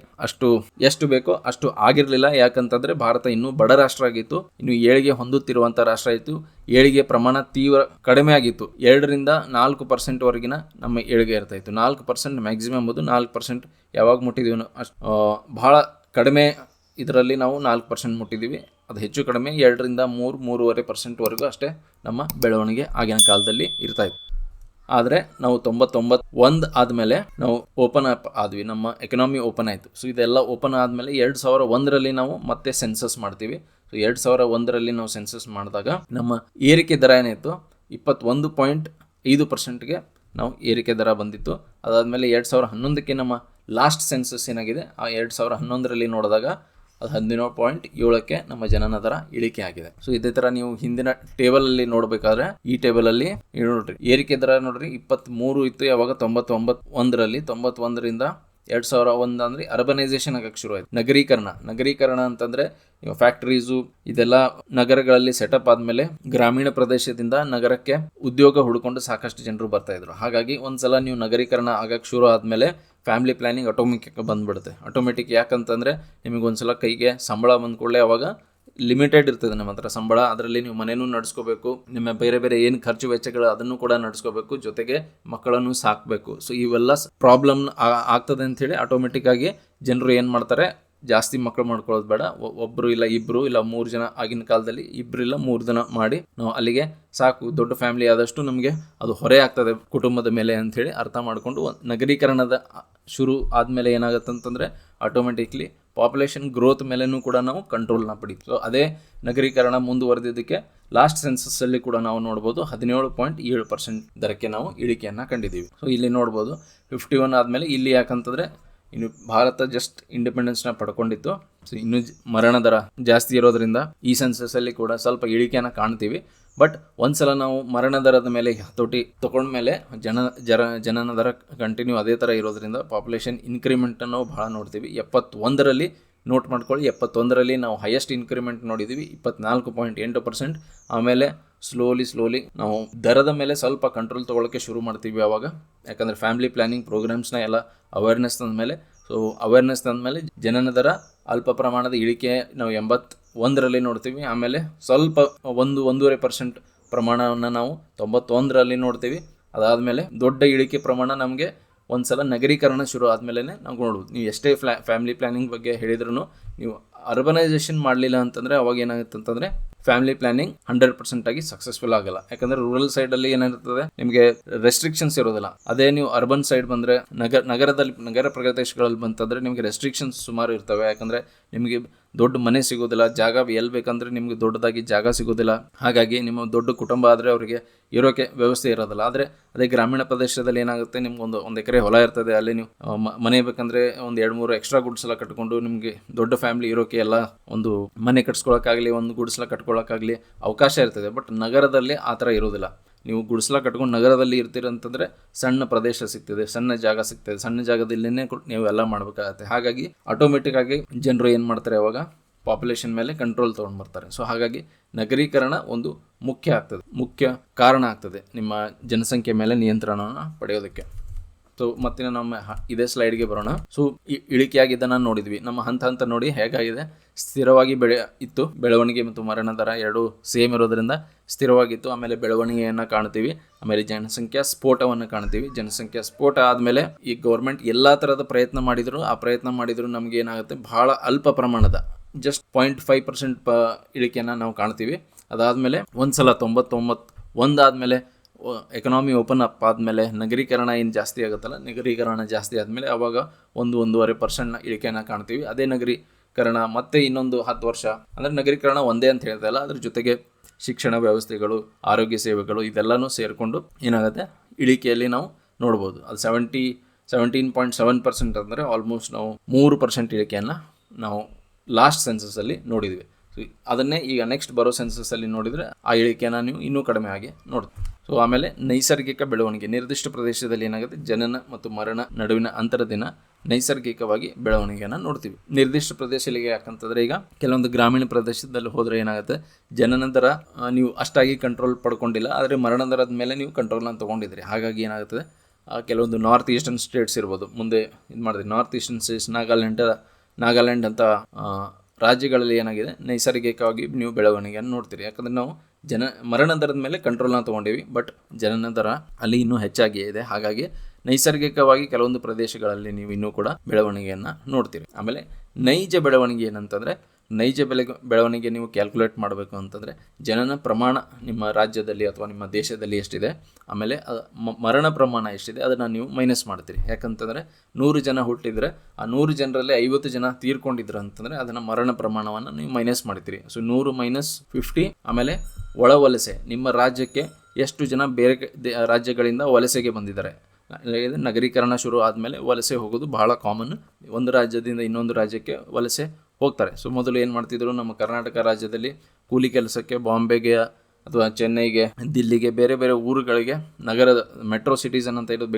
ಎಷ್ಟು ಬೇಕೋ ಅಷ್ಟು ಆಗಿರಲಿಲ್ಲ. ಯಾಕಂತಂದರೆ ಭಾರತ ಇನ್ನೂ ಬಡ ರಾಷ್ಟ್ರ ಆಗಿತ್ತು, ಇನ್ನು ಏಳಿಗೆ ಹೊಂದುತ್ತಿರುವಂಥ ರಾಷ್ಟ್ರ ಇತ್ತು. ಏಳಿಗೆ ಪ್ರಮಾಣ ತೀವ್ರ ಕಡಿಮೆ ಆಗಿತ್ತು. 2-4% ನಮ್ಮ ಏಳಿಗೆ ಇರ್ತಾಯಿತ್ತು. 4% ಮ್ಯಾಕ್ಸಿಮಮ್ ಅದು 4% ಯಾವಾಗ ಮುಟ್ಟಿದ್ದೀವಿ ಭಾಳ ಕಡಿಮೆ ಇದರಲ್ಲಿ ನಾವು 4% ಮುಟ್ಟಿದ್ದೀವಿ. ಅದು ಹೆಚ್ಚು ಕಡಿಮೆ 2-3.5% ಅಷ್ಟೇ ನಮ್ಮ ಬೆಳವಣಿಗೆ ಆಗಿನ ಕಾಲದಲ್ಲಿ ಇರ್ತಾಯಿತ್ತು. ಆದರೆ ನಾವು 1991 ಆದಮೇಲೆ ನಾವು ಓಪನ್ ಅಪ್ ಆದ್ವಿ, ನಮ್ಮ ಎಕನಾಮಿ ಓಪನ್ ಆಯಿತು. ಸೊ ಇದೆಲ್ಲ ಓಪನ್ ಆದಮೇಲೆ 2001ರಲ್ಲಿ ನಾವು ಮತ್ತೆ ಸೆನ್ಸಸ್ ಮಾಡ್ತೀವಿ. ಸೊ 2001ರಲ್ಲಿ ನಾವು ಸೆನ್ಸಸ್ ಮಾಡಿದಾಗ ನಮ್ಮ ಏರಿಕೆ ದರ ಏನಾಯಿತು, 21.5%ಗೆ ನಾವು ಏರಿಕೆ ದರ ಬಂದಿತ್ತು. ಅದಾದಮೇಲೆ 2011ಕ್ಕೆ ನಮ್ಮ ಲಾಸ್ಟ್ ಸೆನ್ಸಸ್ ಏನಾಗಿದೆ, ಆ 2011ರಲ್ಲಿ ನೋಡಿದಾಗ ಅದು 17.7ಕ್ಕೆ ನಮ್ಮ ಜನನ ದರ ಇಳಿಕೆ ಆಗಿದೆ. ಸೊ ಇದೇ ಥರ ನೀವು ಹಿಂದಿನ ಟೇಬಲಲ್ಲಿ ನೋಡಬೇಕಾದ್ರೆ ಈ ಟೇಬಲಲ್ಲಿ ನೋಡ್ರಿ ಏರಿಕೆ ದರ ನೋಡ್ರಿ 23 ಇತ್ತು ಯಾವಾಗ 1991ರಲ್ಲಿ. 91ರಿಂದ 2001 ಅಂದರೆ ಅರ್ಬನೈಸೇಷನ್ ಆಗಕ್ಕೆ ಶುರು ಆಯಿತು. ನಗರೀಕರಣ ಅಂತಂದರೆ ಫ್ಯಾಕ್ಟ್ರೀಸು ಇದೆಲ್ಲ ನಗರಗಳಲ್ಲಿ ಸೆಟಪ್ ಆದಮೇಲೆ ಗ್ರಾಮೀಣ ಪ್ರದೇಶದಿಂದ ನಗರಕ್ಕೆ ಉದ್ಯೋಗ ಹುಡ್ಕೊಂಡು ಸಾಕಷ್ಟು ಜನರು ಬರ್ತಾಯಿದ್ರು. ಹಾಗಾಗಿ ಒಂದ್ಸಲ ನೀವು ನಗರೀಕರಣ ಆಗಕ್ಕೆ ಶುರು ಆದಮೇಲೆ ಫ್ಯಾಮಿಲಿ ಪ್ಲ್ಯಾನಿಂಗ್ ಆಟೋಮೆಟಿಕ್ ಯಾಕಂತಂದರೆ ನಿಮಗೊಂದ್ಸಲ ಕೈಗೆ ಸಂಬಳ ಬಂದ್ಕೊಳ್ಳೆ ಅವಾಗ ಲಿಮಿಟೆಡ್ ಇರ್ತದೆ ನಮ್ಮ ಹತ್ರ ಸಂಬಳ. ಅದರಲ್ಲಿ ನೀವು ಮನೆಯೂ ನಡೆಸ್ಕೋಬೇಕು, ನಿಮ್ಮ ಬೇರೆ ಬೇರೆ ಏನು ಖರ್ಚು ವೆಚ್ಚಗಳು ಅದನ್ನು ಕೂಡ ನಡೆಸ್ಕೋಬೇಕು, ಜೊತೆಗೆ ಮಕ್ಕಳನ್ನು ಸಾಕಬೇಕು. ಸೊ ಇವೆಲ್ಲ ಪ್ರಾಬ್ಲಮ್ ಆಗ್ತದೆ ಅಂಥೇಳಿ ಆಟೋಮೆಟಿಕ್ಕಾಗಿ ಜನರು ಏನು ಮಾಡ್ತಾರೆ, ಜಾಸ್ತಿ ಮಕ್ಕಳು ಮಾಡ್ಕೊಳ್ಳೋದು ಬೇಡ, ಒಬ್ಬರು ಇಲ್ಲ ಇಬ್ಬರು ಇಲ್ಲ 3 ಜನ, ಆಗಿನ ಕಾಲದಲ್ಲಿ 2 ಇಲ್ಲ 3 ಜನ ಮಾಡಿ ನಾವು ಅಲ್ಲಿಗೆ ಸಾಕು. ದೊಡ್ಡ ಫ್ಯಾಮಿಲಿ ಆದಷ್ಟು ನಮಗೆ ಅದು ಹೊರೆ ಆಗ್ತದೆ ಕುಟುಂಬದ ಮೇಲೆ ಅಂಥೇಳಿ ಅರ್ಥ ಮಾಡಿಕೊಂಡು ನಗರೀಕರಣದ ಶುರು ಆದಮೇಲೆ ಏನಾಗುತ್ತೆ ಅಂತಂದರೆ ಆಟೋಮೆಟಿಕ್ಲಿ ಪಾಪ್ಯುಲೇಷನ್ ಗ್ರೋತ್ ಮೇಲೆನೂ ಕೂಡ ನಾವು ಕಂಟ್ರೋಲ್ನ ಪಡೀತೀವಿ. ಸೊ ಅದೇ ನಗರೀಕರಣ ಮುಂದುವರೆದಿದ್ದಕ್ಕೆ ಲಾಸ್ಟ್ ಸೆನ್ಸಸ್ಸಲ್ಲಿ ಕೂಡ ನಾವು ನೋಡ್ಬೋದು 17.7% ದರಕ್ಕೆ ನಾವು ಇಳಿಕೆಯನ್ನು ಕಂಡಿದ್ದೀವಿ. ಸೊ ಇಲ್ಲಿ ನೋಡ್ಬೋದು 51 ಆದಮೇಲೆ ಇಲ್ಲಿ ಯಾಕಂತಂದರೆ ಇನ್ನು ಭಾರತ ಜಸ್ಟ್ ಇಂಡಿಪೆಂಡೆನ್ಸ್ನ ಪಡ್ಕೊಂಡಿತ್ತು. ಸೊ ಇನ್ನೂ ಮರಣ ದರ ಜಾಸ್ತಿ ಇರೋದ್ರಿಂದ ಈ ಸೆನ್ಸಸ್ಸಲ್ಲಿ ಕೂಡ ಸ್ವಲ್ಪ ಇಳಿಕೆಯನ್ನು ಕಾಣ್ತೀವಿ. ಬಟ್ ಒಂದ್ಸಲ ನಾವು ಮರಣ ದರದ ಮೇಲೆ ಹತೋಟಿ ತೊಗೊಂಡ್ಮೇಲೆ ಜನನ ದರ ಕಂಟಿನ್ಯೂ ಅದೇ ಥರ ಇರೋದ್ರಿಂದ ಪಾಪ್ಯುಲೇಷನ್ ಇನ್ಕ್ರಿಮೆಂಟನ್ನು ನಾವು ಭಾಳ ನೋಡ್ತೀವಿ. 71ರಲ್ಲಿ ನೋಟ್ ಮಾಡ್ಕೊಳ್ಳಿ, 71ರಲ್ಲಿ ನಾವು ಹೈಯೆಸ್ಟ್ ಇನ್ಕ್ರಿಮೆಂಟ್ ನೋಡಿದ್ದೀವಿ 24.8%. ಆಮೇಲೆ ಸ್ಲೋಲಿ ನಾವು ದರದ ಮೇಲೆ ಸ್ವಲ್ಪ ಕಂಟ್ರೋಲ್ ತೊಗೊಳ್ಳೋಕ್ಕೆ ಶುರು ಮಾಡ್ತೀವಿ ಆವಾಗ. ಯಾಕಂದರೆ ಫ್ಯಾಮಿಲಿ ಪ್ಲ್ಯಾನಿಂಗ್ ಪ್ರೋಗ್ರಾಮ್ಸ್ನ ಎಲ್ಲ ಅವೇರ್ನೆಸ್ ತಂದಮೇಲೆ, ಸೊ ಅವೇರ್ನೆಸ್ ತಂದಮೇಲೆ ಜನನ ದರ ಅಲ್ಪ ಪ್ರಮಾಣದ ಇಳಿಕೆ ನಾವು 81ರಲ್ಲಿ ನೋಡ್ತೀವಿ. ಆಮೇಲೆ ಸ್ವಲ್ಪ 1-1.5% ಪ್ರಮಾಣವನ್ನು ನಾವು 91ರಲ್ಲಿ ನೋಡ್ತೀವಿ. ಅದಾದಮೇಲೆ ದೊಡ್ಡ ಇಳಿಕೆ ಪ್ರಮಾಣ ನಮಗೆ ಒಂದ್ಸಲ ನಗರೀಕರಣ ಶುರು ಆದಮೇಲೆ ನಾವು ನೋಡ್ಬೋದು. ನೀವು ಎಷ್ಟೇ ಫ್ಯಾಮಿಲಿ ಪ್ಲ್ಯಾನಿಂಗ್ ಬಗ್ಗೆ ಹೇಳಿದ್ರೂ ನೀವು ಅರ್ಬನೈಸೇಷನ್ ಮಾಡಲಿಲ್ಲ ಅಂತಂದರೆ ಅವಾಗ ಏನಾಗುತ್ತೆ ಅಂತಂದರೆ ಫ್ಯಾಮಿಲಿ ಪ್ಲಾನಿಂಗ್ 100% ಆಗಿ ಸಕ್ಸಸ್ಫುಲ್ ಆಗಲ್ಲ. ಯಾಕಂದ್ರೆ ರೂರಲ್ ಸೈಡ್ ಅಲ್ಲಿ ಏನಿರ್ತದೆ, ನಿಮಗೆ ರೆಸ್ಟ್ರಿಕ್ಷನ್ಸ್ ಇರೋದಿಲ್ಲ. ಅದೇ ನೀವು ಅರ್ಬನ್ ಸೈಡ್ ಬಂದ್ರೆ, ನಗರ ಪ್ರದೇಶಗಳಲ್ಲಿ ಬಂತಂದ್ರೆ ನಿಮಗೆ ರೆಸ್ಟ್ರಿಕ್ಷನ್ಸ್ ಸುಮಾರು ಇರ್ತವೆ. ಯಾಕಂದ್ರೆ ನಿಮಗೆ ದೊಡ್ಡ ಮನೆ ಸಿಗೋದಿಲ್ಲ, ಜಾಗ ಎಲ್ಲಿ ಬೇಕಂದ್ರೆ ನಿಮ್ಗೆ ದೊಡ್ಡದಾಗಿ ಜಾಗ ಸಿಗೋದಿಲ್ಲ. ಹಾಗಾಗಿ ನಿಮ್ಮ ದೊಡ್ಡ ಕುಟುಂಬ ಆದರೆ ಅವರಿಗೆ ಇರೋಕೆ ವ್ಯವಸ್ಥೆ ಇರೋದಿಲ್ಲ. ಆದರೆ ಅದೇ ಗ್ರಾಮೀಣ ಪ್ರದೇಶದಲ್ಲಿ ಏನಾಗುತ್ತೆ, ನಿಮ್ಗೆ ಒಂದು ಎಕರೆ ಹೊಲ ಇರ್ತದೆ, ಅಲ್ಲಿ ನೀವು ಮನೆ ಬೇಕಂದ್ರೆ ಒಂದು 2-3 ಎಕ್ಸ್ಟ್ರಾ ಗುಡ್ಸ್ ಎಲ್ಲ ಕಟ್ಕೊಂಡು ನಿಮಗೆ ದೊಡ್ಡ ಫ್ಯಾಮಿಲಿ ಇರೋಕೆ ಎಲ್ಲ ಒಂದು ಮನೆ ಕಟ್ಸ್ಕೊಳಕ್ಕಾಗಲಿ, ಒಂದು ಗುಡ್ಸ್ಲ ಕಟ್ಕೊಳ್ಳೋಕ್ಕಾಗಲಿ ಅವಕಾಶ ಇರ್ತದೆ. ಬಟ್ ನಗರದಲ್ಲಿ ಆ ಥರ ಇರೋದಿಲ್ಲ. ನೀವು ಗುಡಿಸ್ಲ ಕಟ್ಕೊಂಡು ನಗರದಲ್ಲಿ ಇರ್ತೀರಂತಂದರೆ ಸಣ್ಣ ಪ್ರದೇಶ ಸಿಗ್ತದೆ, ಸಣ್ಣ ಜಾಗ ಸಿಗ್ತದೆ, ಸಣ್ಣ ಜಾಗದಲ್ಲೇ ನೀವು ಎಲ್ಲ ಮಾಡಬೇಕಾಗತ್ತೆ. ಹಾಗಾಗಿ ಆಟೋಮೆಟಿಕ್ ಆಗಿ ಜನರು ಏನು ಮಾಡ್ತಾರೆ, ಅವಾಗ ಪಾಪ್ಯುಲೇಷನ್ ಮೇಲೆ ಕಂಟ್ರೋಲ್ ತೊಗೊಂಡು ಬರ್ತಾರೆ. ಸೊ ಹಾಗಾಗಿ ನಗರೀಕರಣ ಒಂದು ಮುಖ್ಯ ಕಾರಣ ಆಗ್ತದೆ ನಿಮ್ಮ ಜನಸಂಖ್ಯೆ ಮೇಲೆ ನಿಯಂತ್ರಣವನ್ನು ಪಡೆಯೋದಕ್ಕೆ. ಸೊ ಮತ್ತಿನ ನಮ್ಮ ಇದೇ ಸ್ಲೈಡ್ಗೆ ಬರೋಣ. ಸೊ ಇಳಿಕೆಯಾಗಿದ್ದನ್ನು ನೋಡಿದ್ವಿ. ನಮ್ಮ ಹಂತ ನೋಡಿ ಹೇಗಾಗಿದೆ, ಸ್ಥಿರವಾಗಿ ಇತ್ತು. ಬೆಳವಣಿಗೆ ಮತ್ತು ಮರಣ ದರ ಎರಡೂ ಸೇಮ್ ಇರೋದ್ರಿಂದ ಸ್ಥಿರವಾಗಿತ್ತು. ಆಮೇಲೆ ಬೆಳವಣಿಗೆಯನ್ನು ಕಾಣ್ತೀವಿ, ಆಮೇಲೆ ಜನಸಂಖ್ಯಾ ಸ್ಫೋಟವನ್ನು ಕಾಣ್ತೀವಿ. ಜನಸಂಖ್ಯಾ ಸ್ಫೋಟ ಆದಮೇಲೆ ಈ ಗೌರ್ಮೆಂಟ್ ಎಲ್ಲ ಥರದ ಪ್ರಯತ್ನ ಮಾಡಿದ್ರು ನಮ್ಗೆ ಏನಾಗುತ್ತೆ, ಬಹಳ ಅಲ್ಪ ಪ್ರಮಾಣದ ಜಸ್ಟ್ 0.5% ಇಳಿಕೆಯನ್ನು ನಾವು ಕಾಣ್ತೀವಿ. ಅದಾದಮೇಲೆ ಒಂದ್ಸಲ 99 ಆದಮೇಲೆ ಎಕನಾಮಿ ಓಪನ್ ಅಪ್ ಆದಮೇಲೆ ನಗರೀಕರಣ ಏನು ಜಾಸ್ತಿ ಆಗುತ್ತಲ್ಲ, ನಗರೀಕರಣ ಜಾಸ್ತಿ ಆದಮೇಲೆ ಆವಾಗ 1-1.5% ಇಳಿಕೆಯನ್ನು ಕಾಣ್ತೀವಿ. ಅದೇ ನಗರೀಕರಣ ಮತ್ತೆ ಇನ್ನೊಂದು 10 ವರ್ಷ, ಅಂದರೆ ನಗರೀಕರಣ ಒಂದೇ ಅಂತ ಹೇಳ್ತಾಯಿಲ್ಲ, ಅದ್ರ ಜೊತೆಗೆ ಶಿಕ್ಷಣ ವ್ಯವಸ್ಥೆಗಳು, ಆರೋಗ್ಯ ಸೇವೆಗಳು ಇದೆಲ್ಲನೂ ಸೇರಿಕೊಂಡು ಏನಾಗುತ್ತೆ, ಇಳಿಕೆಯಲ್ಲಿ ನಾವು ನೋಡ್ಬೋದು. ಅದು 17.7% ಅಂದರೆ ಆಲ್ಮೋಸ್ಟ್ ನಾವು 3% ಇಳಿಕೆಯನ್ನು ನಾವು ಲಾಸ್ಟ್ ಸೆನ್ಸಸ್ಸಲ್ಲಿ ನೋಡಿದ್ವಿ. ಸೊ ಅದನ್ನೇ ಈಗ ನೆಕ್ಸ್ಟ್ ಬರೋ ಸೆನ್ಸಸ್ಸಲ್ಲಿ ನೋಡಿದರೆ ಆ ಇಳಿಕೆಯನ್ನು ನೀವು ಇನ್ನೂ ಕಡಿಮೆ ಆಗಿ ನೋಡ್ತೀವಿ. ಸೊ ಆಮೇಲೆ ನೈಸರ್ಗಿಕ ಬೆಳವಣಿಗೆ, ನಿರ್ದಿಷ್ಟ ಪ್ರದೇಶದಲ್ಲಿ ಏನಾಗುತ್ತೆ, ಜನನ ಮತ್ತು ಮರಣ ನಡುವಿನ ಅಂತರದಿನ ನೈಸರ್ಗಿಕವಾಗಿ ಬೆಳವಣಿಗೆಯನ್ನು ನೋಡ್ತೀವಿ. ನಿರ್ದಿಷ್ಟ ಪ್ರದೇಶಗಳಿಗೆ ಯಾಕಂತಂದರೆ, ಈಗ ಕೆಲವೊಂದು ಗ್ರಾಮೀಣ ಪ್ರದೇಶದಲ್ಲಿ ಹೋದರೆ ಏನಾಗುತ್ತೆ, ಜನನ ದರ ನೀವು ಅಷ್ಟಾಗಿ ಕಂಟ್ರೋಲ್ ಪಡ್ಕೊಂಡಿಲ್ಲ, ಆದರೆ ಮರಣ ದರದ ಮೇಲೆ ನೀವು ಕಂಟ್ರೋಲ್ನ ತೊಗೊಂಡಿದ್ರಿ. ಹಾಗಾಗಿ ಏನಾಗುತ್ತದೆ, ಕೆಲವೊಂದು ನಾರ್ತ್ ಈಸ್ಟರ್ನ್ ಸ್ಟೇಟ್ಸ್ ಇರ್ಬೋದು, ಮುಂದೆ ಇದು ಮಾಡಿದ್ರಿ. ನಾರ್ತ್ ಈಸ್ಟರ್ನ್ ಸ್ಟೇಟ್ಸ್, ನಾಗಾಲ್ಯಾಂಡ್ ಅಂತ ರಾಜ್ಯಗಳಲ್ಲಿ ಏನಾಗಿದೆ, ನೈಸರ್ಗಿಕವಾಗಿ ನೀವು ಬೆಳವಣಿಗೆಯನ್ನು ನೋಡ್ತೀರಿ. ಯಾಕಂದರೆ ನಾವು ಮರಣ ದರದ ಮೇಲೆ ಕಂಟ್ರೋಲ್ನ ತೊಗೊಂಡೀವಿ, ಬಟ್ ಜನನ ದರ ಅಲ್ಲಿ ಇನ್ನೂ ಹೆಚ್ಚಾಗಿಯೇ ಇದೆ. ಹಾಗಾಗಿ ನೈಸರ್ಗಿಕವಾಗಿ ಕೆಲವೊಂದು ಪ್ರದೇಶಗಳಲ್ಲಿ ನೀವು ಇನ್ನೂ ಕೂಡ ಬೆಳವಣಿಗೆಯನ್ನು ನೋಡ್ತೀರಿ. ಆಮೇಲೆ ನೈಜ ಬೆಳವಣಿಗೆ ಏನಂತಂದರೆ, ನೈಜ ಬೆಳವಣಿಗೆ ನೀವು ಕ್ಯಾಲ್ಕುಲೇಟ್ ಮಾಡಬೇಕು ಅಂತಂದರೆ, ಜನನ ಪ್ರಮಾಣ ನಿಮ್ಮ ರಾಜ್ಯದಲ್ಲಿ ಅಥವಾ ನಿಮ್ಮ ದೇಶದಲ್ಲಿ ಎಷ್ಟಿದೆ, ಆಮೇಲೆ ಮರಣ ಪ್ರಮಾಣ ಎಷ್ಟಿದೆ, ಅದನ್ನು ನೀವು ಮೈನಸ್ ಮಾಡ್ತೀರಿ. ಯಾಕಂತಂದರೆ 100 ಜನ ಹುಟ್ಟಿದರೆ ಆ 100 ಜನರಲ್ಲಿ 50 ಜನ ತೀರ್ಕೊಂಡಿದ್ರು ಅಂತಂದರೆ ಅದನ್ನು ಮರಣ ಪ್ರಮಾಣವನ್ನು ನೀವು ಮೈನಸ್ ಮಾಡ್ತೀರಿ. ಸೊ 100 - 50. ಆಮೇಲೆ ಒಳ ವಲಸೆ, ನಿಮ್ಮ ರಾಜ್ಯಕ್ಕೆ ಎಷ್ಟು ಜನ ಬೇರೆ ರಾಜ್ಯಗಳಿಂದ ವಲಸೆಗೆ ಬಂದಿದ್ದಾರೆ. ನಗರೀಕರಣ ಶುರು ಆದಮೇಲೆ ವಲಸೆ ಹೋಗೋದು ಬಹಳ ಕಾಮನ್. ಒಂದು ರಾಜ್ಯದಿಂದ ಇನ್ನೊಂದು ರಾಜ್ಯಕ್ಕೆ ವಲಸೆ ಹೋಗ್ತಾರೆ. ಸೊ ಮೊದಲು ಏನು ಮಾಡ್ತಿದ್ರು, ನಮ್ಮ ಕರ್ನಾಟಕ ರಾಜ್ಯದಲ್ಲಿ ಕೂಲಿ ಕೆಲಸಕ್ಕೆ ಬಾಂಬೆಗೆ ಅಥವಾ ಚೆನ್ನೈಗೆ, ದಿಲ್ಲಿಗೆ, ಬೇರೆ ಬೇರೆ ಊರುಗಳಿಗೆ, ನಗರದ ಮೆಟ್ರೋ ಸಿಟೀಸನ್ ಅಂತ ಇರೋದು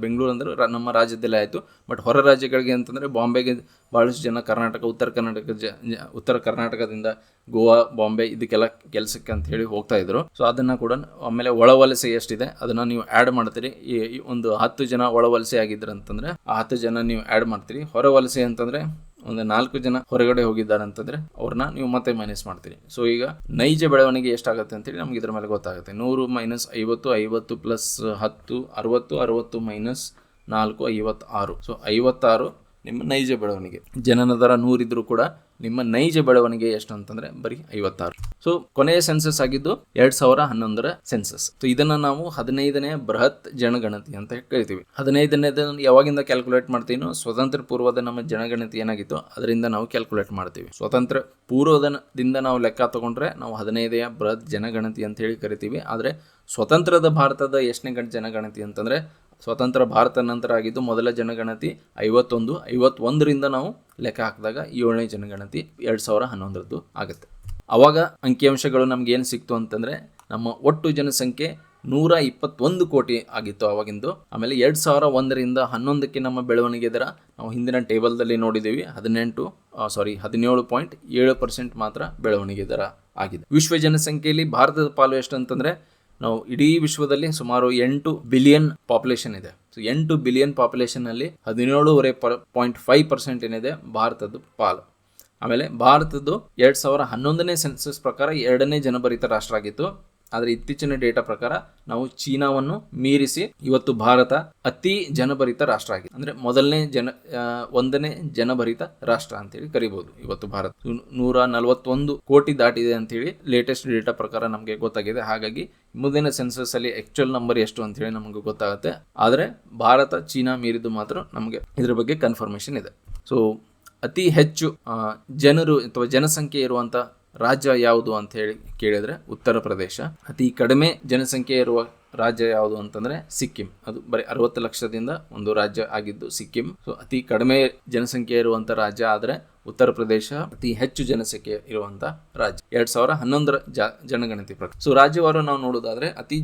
ಬೆಂಗಳೂರು ಅಂದರೆ ನಮ್ಮ ರಾಜ್ಯದಲ್ಲೇ ಆಯಿತು. ಬಟ್ ಹೊರ ರಾಜ್ಯಗಳಿಗೆ ಅಂತಂದರೆ ಬಾಂಬೆಗೆ ಭಾಳಷ್ಟು ಜನ ಉತ್ತರ ಕರ್ನಾಟಕದಿಂದ ಗೋವಾ, ಬಾಂಬೆ ಇದಕ್ಕೆಲ್ಲ ಕೆಲಸಕ್ಕೆ ಅಂತ ಹೇಳಿ ಹೋಗ್ತಾಯಿದ್ರು. ಸೊ ಅದನ್ನು ಕೂಡ ಆಮೇಲೆ ಒಳವಲಸೆ ಎಷ್ಟಿದೆ ಅದನ್ನು ನೀವು ಆ್ಯಡ್ ಮಾಡ್ತೀರಿ. ಈ ಒಂದು 10 ಜನ ಒಳವಲಸೆ ಆಗಿದ್ರು ಅಂತಂದರೆ ಆ 10 ಜನ ನೀವು ಆ್ಯಡ್ ಮಾಡ್ತೀರಿ. ಹೊರವಲಸೆ ಅಂತಂದರೆ ಒಂದು 4 ಜನ ಹೊರಗಡೆ ಹೋಗಿದ್ದಾರೆ ಅಂತಂದರೆ ಅವ್ರನ್ನ ನೀವು ಮತ್ತೆ ಮೈನಸ್ ಮಾಡ್ತೀರಿ. ಸೊ ಈಗ ನೈಜ ಬೆಳವಣಿಗೆ ಎಷ್ಟಾಗುತ್ತೆ ಅಂತೇಳಿ ನಮ್ಗೆ ಇದ್ರ ಮೇಲೆ ಗೊತ್ತಾಗುತ್ತೆ. 100 - 50, 50 + 10, 60, 60 - 4, 56. ಸೊ 56 ನಿಮ್ಮ ನೈಜ ಬೆಳವಣಿಗೆ. ಜನನ ದರ 100 ಇದ್ರೂ ಕೂಡ ನಿಮ್ಮ ನೈಜ ಬೆಳವಣಿಗೆ ಎಷ್ಟು ಅಂತಂದರೆ ಬರೀ 56. ಸೊ ಕೊನೆಯ ಸೆನ್ಸಸ್ ಆಗಿದ್ದು 2011ರ ಸೆನ್ಸಸ್. ಸೊ ಇದನ್ನು ನಾವು 15ನೇ ಬೃಹತ್ ಜನಗಣತಿ ಅಂತ ಕರಿತೀವಿ. 15ನೇದು ಯಾವಾಗಿಂದ ಕ್ಯಾಲ್ಕುಲೇಟ್ ಮಾಡ್ತೀವಿ, ಸ್ವತಂತ್ರ ಪೂರ್ವದ ನಮ್ಮ ಜನಗಣತಿ ಏನಾಗಿತ್ತು ಅದರಿಂದ ನಾವು ಕ್ಯಾಲ್ಕುಲೇಟ್ ಮಾಡ್ತೀವಿ. ಸ್ವತಂತ್ರ ಪೂರ್ವದಿಂದ ನಾವು ಲೆಕ್ಕ ತಗೊಂಡ್ರೆ ನಾವು 15ನೇ ಬೃಹತ್ ಜನಗಣತಿ ಅಂತ ಹೇಳಿ ಕರಿತೀವಿ. ಆದರೆ ಸ್ವತಂತ್ರದ ಭಾರತದ ಎಷ್ಟನೇ ಜನಗಣತಿ ಅಂತಂದರೆ, ಸ್ವತಂತ್ರ ಭಾರತ ನಂತರ ಆಗಿದ್ದು ಮೊದಲ ಜನಗಣತಿ 51ರಿಂದ ನಾವು ಲೆಕ್ಕ ಹಾಕಿದಾಗ 7ನೇ ಜನಗಣತಿ 2011ರದ್ದು ಆಗುತ್ತೆ. ಆವಾಗ ಅಂಕಿಅಂಶಗಳು ನಮ್ಗೆ ಏನು ಸಿಕ್ತು ಅಂತಂದರೆ, ನಮ್ಮ ಒಟ್ಟು ಜನಸಂಖ್ಯೆ 121 ಕೋಟಿ ಆಗಿತ್ತು ಆವಾಗಿಂದು. ಆಮೇಲೆ 2001ರಿಂದ 11ಕ್ಕೆ ನಮ್ಮ ಬೆಳವಣಿಗೆ ದರ ನಾವು ಹಿಂದಿನ ಟೇಬಲ್ದಲ್ಲಿ ನೋಡಿದ್ದೀವಿ, 17.7% ಮಾತ್ರ ಬೆಳವಣಿಗೆ ದರ ಆಗಿದೆ. ವಿಶ್ವ ಜನಸಂಖ್ಯೆಯಲ್ಲಿ ಭಾರತದ ಪಾಲು ಎಷ್ಟು ಅಂತಂದರೆ, ನಾವು ಇಡೀ ವಿಶ್ವದಲ್ಲಿ ಸುಮಾರು 8 ಬಿಲಿಯನ್ ಪಾಪ್ಯುಲೇಷನ್ ಇದೆ. ಸೊ 8 ಬಿಲಿಯನ್ ಪಾಪ್ಯುಲೇಷನ್ನಲ್ಲಿ 17.5% ಏನಿದೆ ಭಾರತದ ಪಾಲು. ಆಮೇಲೆ ಭಾರತದ್ದು 2011ನೇ ಸೆನ್ಸಸ್ ಪ್ರಕಾರ 2ನೇ ಜನಭರಿತ ರಾಷ್ಟ್ರ ಆಗಿತ್ತು. ಆದರೆ ಇತ್ತೀಚಿನ ಡೇಟಾ ಪ್ರಕಾರ ನಾವು ಚೀನಾವನ್ನು ಮೀರಿಸಿ ಇವತ್ತು ಭಾರತ ಅತಿ ಜನಭರಿತ ರಾಷ್ಟ್ರ ಆಗಿದೆ. ಅಂದ್ರೆ ಒಂದನೇ ಜನಭರಿತ ರಾಷ್ಟ್ರ ಅಂತೇಳಿ ಕರಿಬಹುದು. ಇವತ್ತು ಭಾರತ 141 ಕೋಟಿ ದಾಟಿದೆ ಅಂತೇಳಿ ಲೇಟೆಸ್ಟ್ ಡೇಟಾ ಪ್ರಕಾರ ನಮಗೆ ಗೊತ್ತಾಗಿದೆ. ಹಾಗಾಗಿ ಮುಂದಿನ ಸೆನ್ಸಸ್ ಅಲ್ಲಿ ಆಕ್ಚುಯಲ್ ನಂಬರ್ ಎಷ್ಟು ಅಂತ ಹೇಳಿ ನಮಗೆ ಗೊತ್ತಾಗುತ್ತೆ. ಆದರೆ ಭಾರತ ಚೀನಾ ಮೀರಿದ್ದು ಮಾತ್ರ ನಮಗೆ ಇದ್ರ ಬಗ್ಗೆ ಕನ್ಫರ್ಮೇಶನ್ ಇದೆ. ಸೊ ಅತಿ ಹೆಚ್ಚು ಜನರು ಅಥವಾ ಜನಸಂಖ್ಯೆ ಇರುವಂತ ರಾಜ್ಯ ಯಾವುದು ಅಂತ ಹೇಳಿ ಕೇಳಿದ್ರೆ ಉತ್ತರ ಪ್ರದೇಶ. ಅತಿ ಕಡಿಮೆ ಜನಸಂಖ್ಯೆ ಇರುವ ರಾಜ್ಯ ಯಾವುದು ಅಂತಂದ್ರೆ ಸಿಕ್ಕಿಂ. ಅದು ಬರೀ 60 ಲಕ್ಷದಿಂದ ಒಂದು ರಾಜ್ಯ ಆಗಿದ್ದು ಸಿಕ್ಕಿಂ. ಸೊ ಅತಿ ಕಡಿಮೆ ಜನಸಂಖ್ಯೆ ಇರುವಂತ ರಾಜ್ಯ ಆದ್ರೆ ಉತ್ತರ ಪ್ರದೇಶ ಅತಿ ಹೆಚ್ಚು ಜನಸಂಖ್ಯೆ ಇರುವಂತ ರಾಜ್ಯ 2011ರ ಜನಗಣತಿ ಪ್ರಕಾರ. ಸೊ ರಾಜ್ಯವಾರು ನಾವು ನೋಡೋದಾದ್ರೆ ಅತಿ